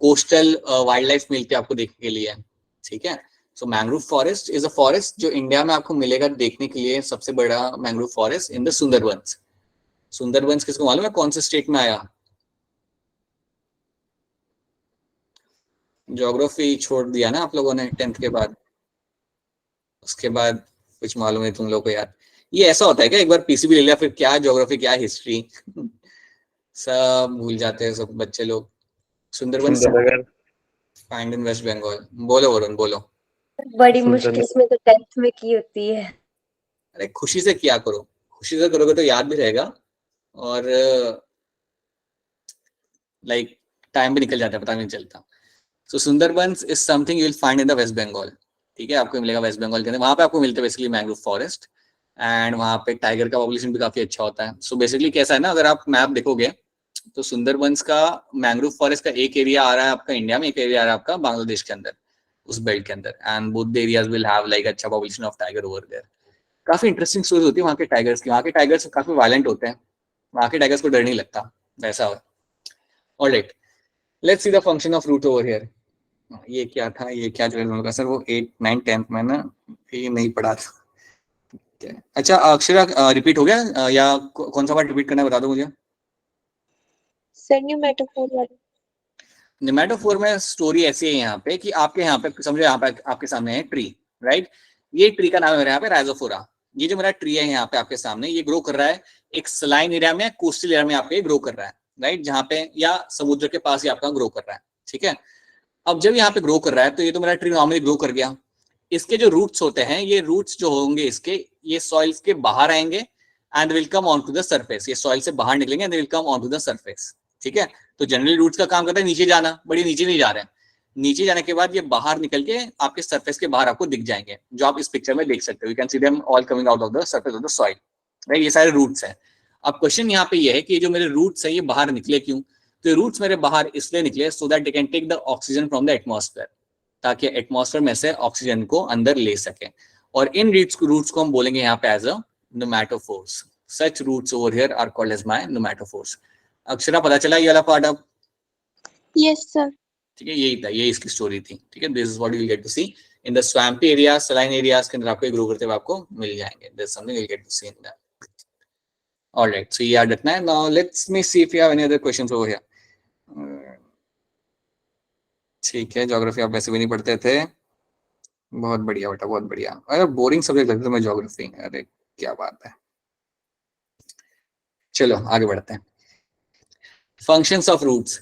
कोस्टल वाइल्ड लाइफ मिलती है आपको देखने के लिए, ठीक है। So mangrove forest is a forest जो इंडिया में आपको मिलेगा देखने के लिए, सबसे बड़ा mangrove forest in the Sundarbans. Sundarbans किसको मालूम है कौन से स्टेट में आया? ज्योग्राफी छोड़ दिया ना आप लोगों ने 10th के बाद, उसके बाद कुछ मालूम है तुम लोग को यार? ये ऐसा होता है क्या, एक बार पीसीबी ले लिया फिर क्या ज्योग्राफी क्या हिस्ट्री सब भूल जाते हैं सब बच्चे लोग। Sundarban find in West Bengal. बोलो वरुण बोलो। बड़ी मुश्किल में तो 10th में की होती है। अरे खुशी से किया करो, खुशी से करोगे तो याद भी रहेगा, और लाइक टाइम भी निकल जाता है पता नहीं चलता। So Sundarbans is something you will find in the West Bengal, ठीक है। आपको मिलेगा वेस्ट बंगाल के अंदर, वहां पे आपको मिलते हैं बेसिकली मैंग्रोव फॉरेस्ट, एंड वहां पे टाइगर का पॉपुलेशन भी काफी अच्छा होता है। सो बेसिकली कैसा है ना, अगर आप मैप देखोगे तो सुंदरबंस का मैंग्रोव फॉरेस्ट का एक एरिया आ रहा है आपका इंडिया में, एक एरिया आ रहा है आपका बांग्लादेश के अंदर, उस बेल्ट के अंदर, and both the areas will have like अच्छा population of tiger over there. काफी इंटरेस्टिंग स्टोरी होती है वहाँ के टाइगर्स की। वहाँ के टाइगर्स काफी वायलेंट होते हैं, वहाँ के टाइगर्स को डर नहीं लगता, वैसा है। Alright, let's see the function of root over here. ये क्या था, ये क्या जो है सर वो 8, 9, 10th में ना ये नहीं पढ़ा था। अच्छा अक्षरा रिपीट हो गया या कौन सा बार रिपीट करना है बता दो मुझे। सर निमेटोफोर वाला। निमेटोफोर में स्टोरी ऐसी है यहाँ पे कि आपके यहाँ पे समझो, यहाँ पे आपके सामने है ट्री, राइट। ये ट्री का नाम है मेरे यहाँ पे राइजोफोरा। ये जो मेरा ट्री है यहाँ पे आपके सामने, ये ग्रो कर रहा है एक सलाइन एरिया में, कोस्टल एरिया में आपके ग्रो कर रहा है, राइट, जहाँ पे या समुद्र के पास ही आपका ग्रो कर रहा है, ठीक है। अब जब यहाँ पे ग्रो कर रहा है तो ये तो मेरा ट्री नॉर्मली ग्रो कर गया। इसके जो रूट्स होते हैं, ये रूट्स जो होंगे इसके, ये सॉइल्स के बाहर आएंगे and will come on to the surface. ये सॉइल से बाहर निकलेंगे and will come on to the surface, ठीक है। तो जनरली रूट्स का काम करता है नीचे जाना, बड़ी नीचे नहीं जा रहे हैं। नीचे जाने के बाद ये बाहर निकल के आपके सरफेस के बाहर आपको दिख जाएंगे, जो आप इस पिक्चर में देख सकते हो। You can see them all coming out of the surface of the soil, right. ये सारे रूट्स हैं। अब क्वेश्चन यहाँ पे ये है कि ये जो मेरे रूट्स है ये बाहर निकले क्यों? तो रूट्स मेरे बाहर इसलिए निकले so that they can take the oxygen from the atmosphere, ताकि एटमॉस्फेयर में से ऑक्सीजन को अंदर ले सके। और इन रूट्स को हम बोलेंगे यहाँ पे as a pneumatophores. Such roots over here are called as my pneumatophores. Akshara पता चला ये वाला पार्ट अब? Yes sir. ठीक है, यही था, ये इसकी स्टोरी थी, ठीक है। This is what you will get to see in the swampy area, saline areas के अंदर आपको ग्रो करते हुए आपको मिल जाएंगे। This something you will get to see in that. Alright, so ये याद रखना है। Now let's me see if you have any other questions over here. ठीक है, ज्योग्राफी आप वैसे भी नहीं पढ़ते थे, बहुत बढ़िया बेटा, बहुत बढ़िया। अरे बोरिंग सब्जेक्ट लगता है मैं ज्योग्राफी, अरे क्या बात है। चलो आगे बढ़ते हैं। Functions of roots,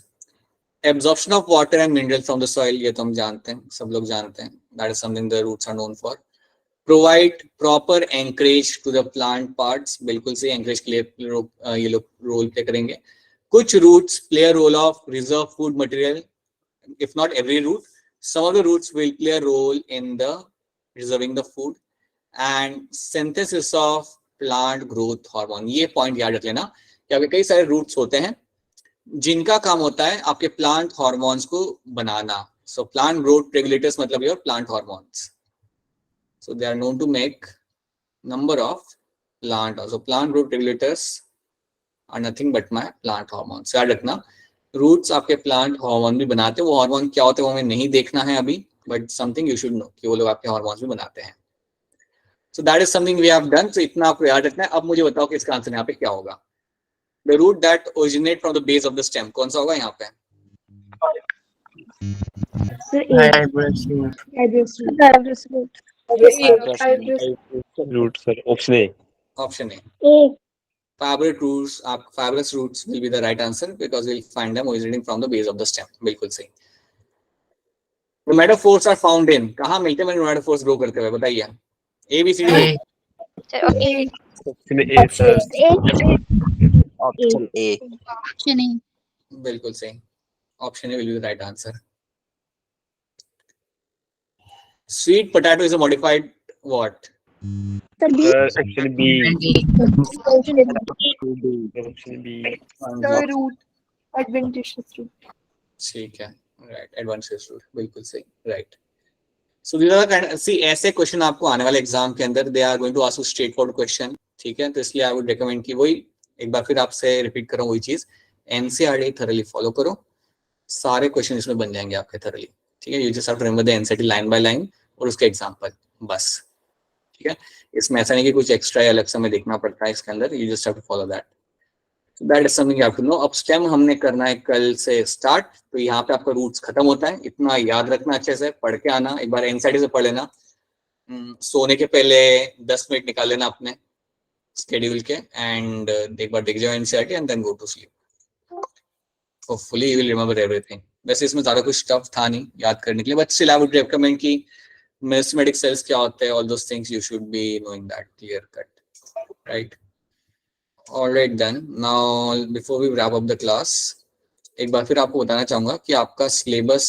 absorption of water and mineral from the soil, ये तो हम जानते हैं, सब लोग जानते हैं, that is something the roots are known for. Provide proper anchorage to the plant parts, बिल्कुल से एंकरेज के लिए ये लोग रोल प्ले करेंगे। कुछ roots play a role of reserve food material, if not every root, some of the roots will play a role in the preserving the food, and synthesis of plant growth hormone, ये पॉइंट याद रख लेना कि आपके कई सारे रूट्स होते हैं जिनका काम होता है आपके प्लांट हार्मोन्स को बनाना। सो प्लांट ग्रोथ रेगुलेटर्स मतलब your plant hormones, so they are known to make number of plant, so plant growth regulators are nothing but my plant hormones. याद रखना रूट्स आपके प्लांट हार्मोन भी बनाते हैं, वो हार्मोन क्या होते हैं वो हमें नहीं देखना है अभी, but something you should know कि वो लोग आपके हार्मोन्स भी बनाते हैं। So that is something we have done, so इतना आपको याद रखना है। अब मुझे बताओ कि इसका आंसर यहाँ पे क्या होगा। The root that originate from the base of the stem, कौन सा होगा यहाँ पे? Root sir, option A. Option A, fibrous roots will be the right answer because we'll find them originating from the base of the stem, बिल्कुल सही। Chromatophores are found in, कहाँ मिलते हैं chromatophores ग्रो करते हुए, बताइए। A B C D, option A sir. Option ए। बिल्कुल सही, option A will be the right answer। Sweet potato is a modified what? Option B. Option B. The root, adventitious root. ठीक है, राइट, एडवांटेज रूट, बिल्कुल सही, right. So these are kind, see ऐसे क्वेश्चन आपको आने वाले एग्जाम के अंदर they are going to ask you straightforward question, ठीक है। तो इसलिए आई वुड रिकमेंड कि वही एक बार फिर आपसे रिपीट करूं वही चीज, एनसीईआरटी थॉरली फॉलो करो, सारे क्वेश्चन इसमें बन जाएंगे आपके थॉरली, ठीक है। You just have to remember the NCERT line by line और उसके एग्जांपल, बस, ठीक है। इसमें ऐसा नहीं कि कुछ एक्स्ट्रा या अलग से हमें देखना पड़ता है इसके अंदर, you just have to follow that. That is something you have to know. अब स्टेम हमने करना है कल से स्टार्ट, तो यहाँ पे आपका रूट्स खत्म होता है, इतना याद रखना, अच्छे से पढ़ के आना, एक बार एनसीईआरटी से पढ़ लेना, सोने के पहले 10 मिनट निकाल लेना अपने स्केड्यूल के, एंड एक बार देख जाओ NCERT and then go to sleep. Hopefully you will remember everything. वैसे इसमें ज्यादा कुछ स्टफ था नहीं याद करने के लिए, but still I would recommend कि मेरिस्टेमेटिक सेल्स क्या होते हैं, all those things you should be knowing that clear cut, right. Alright then, now before we wrap up the class, एक बार फिर आपको बताना चाहूंगा कि आपका सिलेबस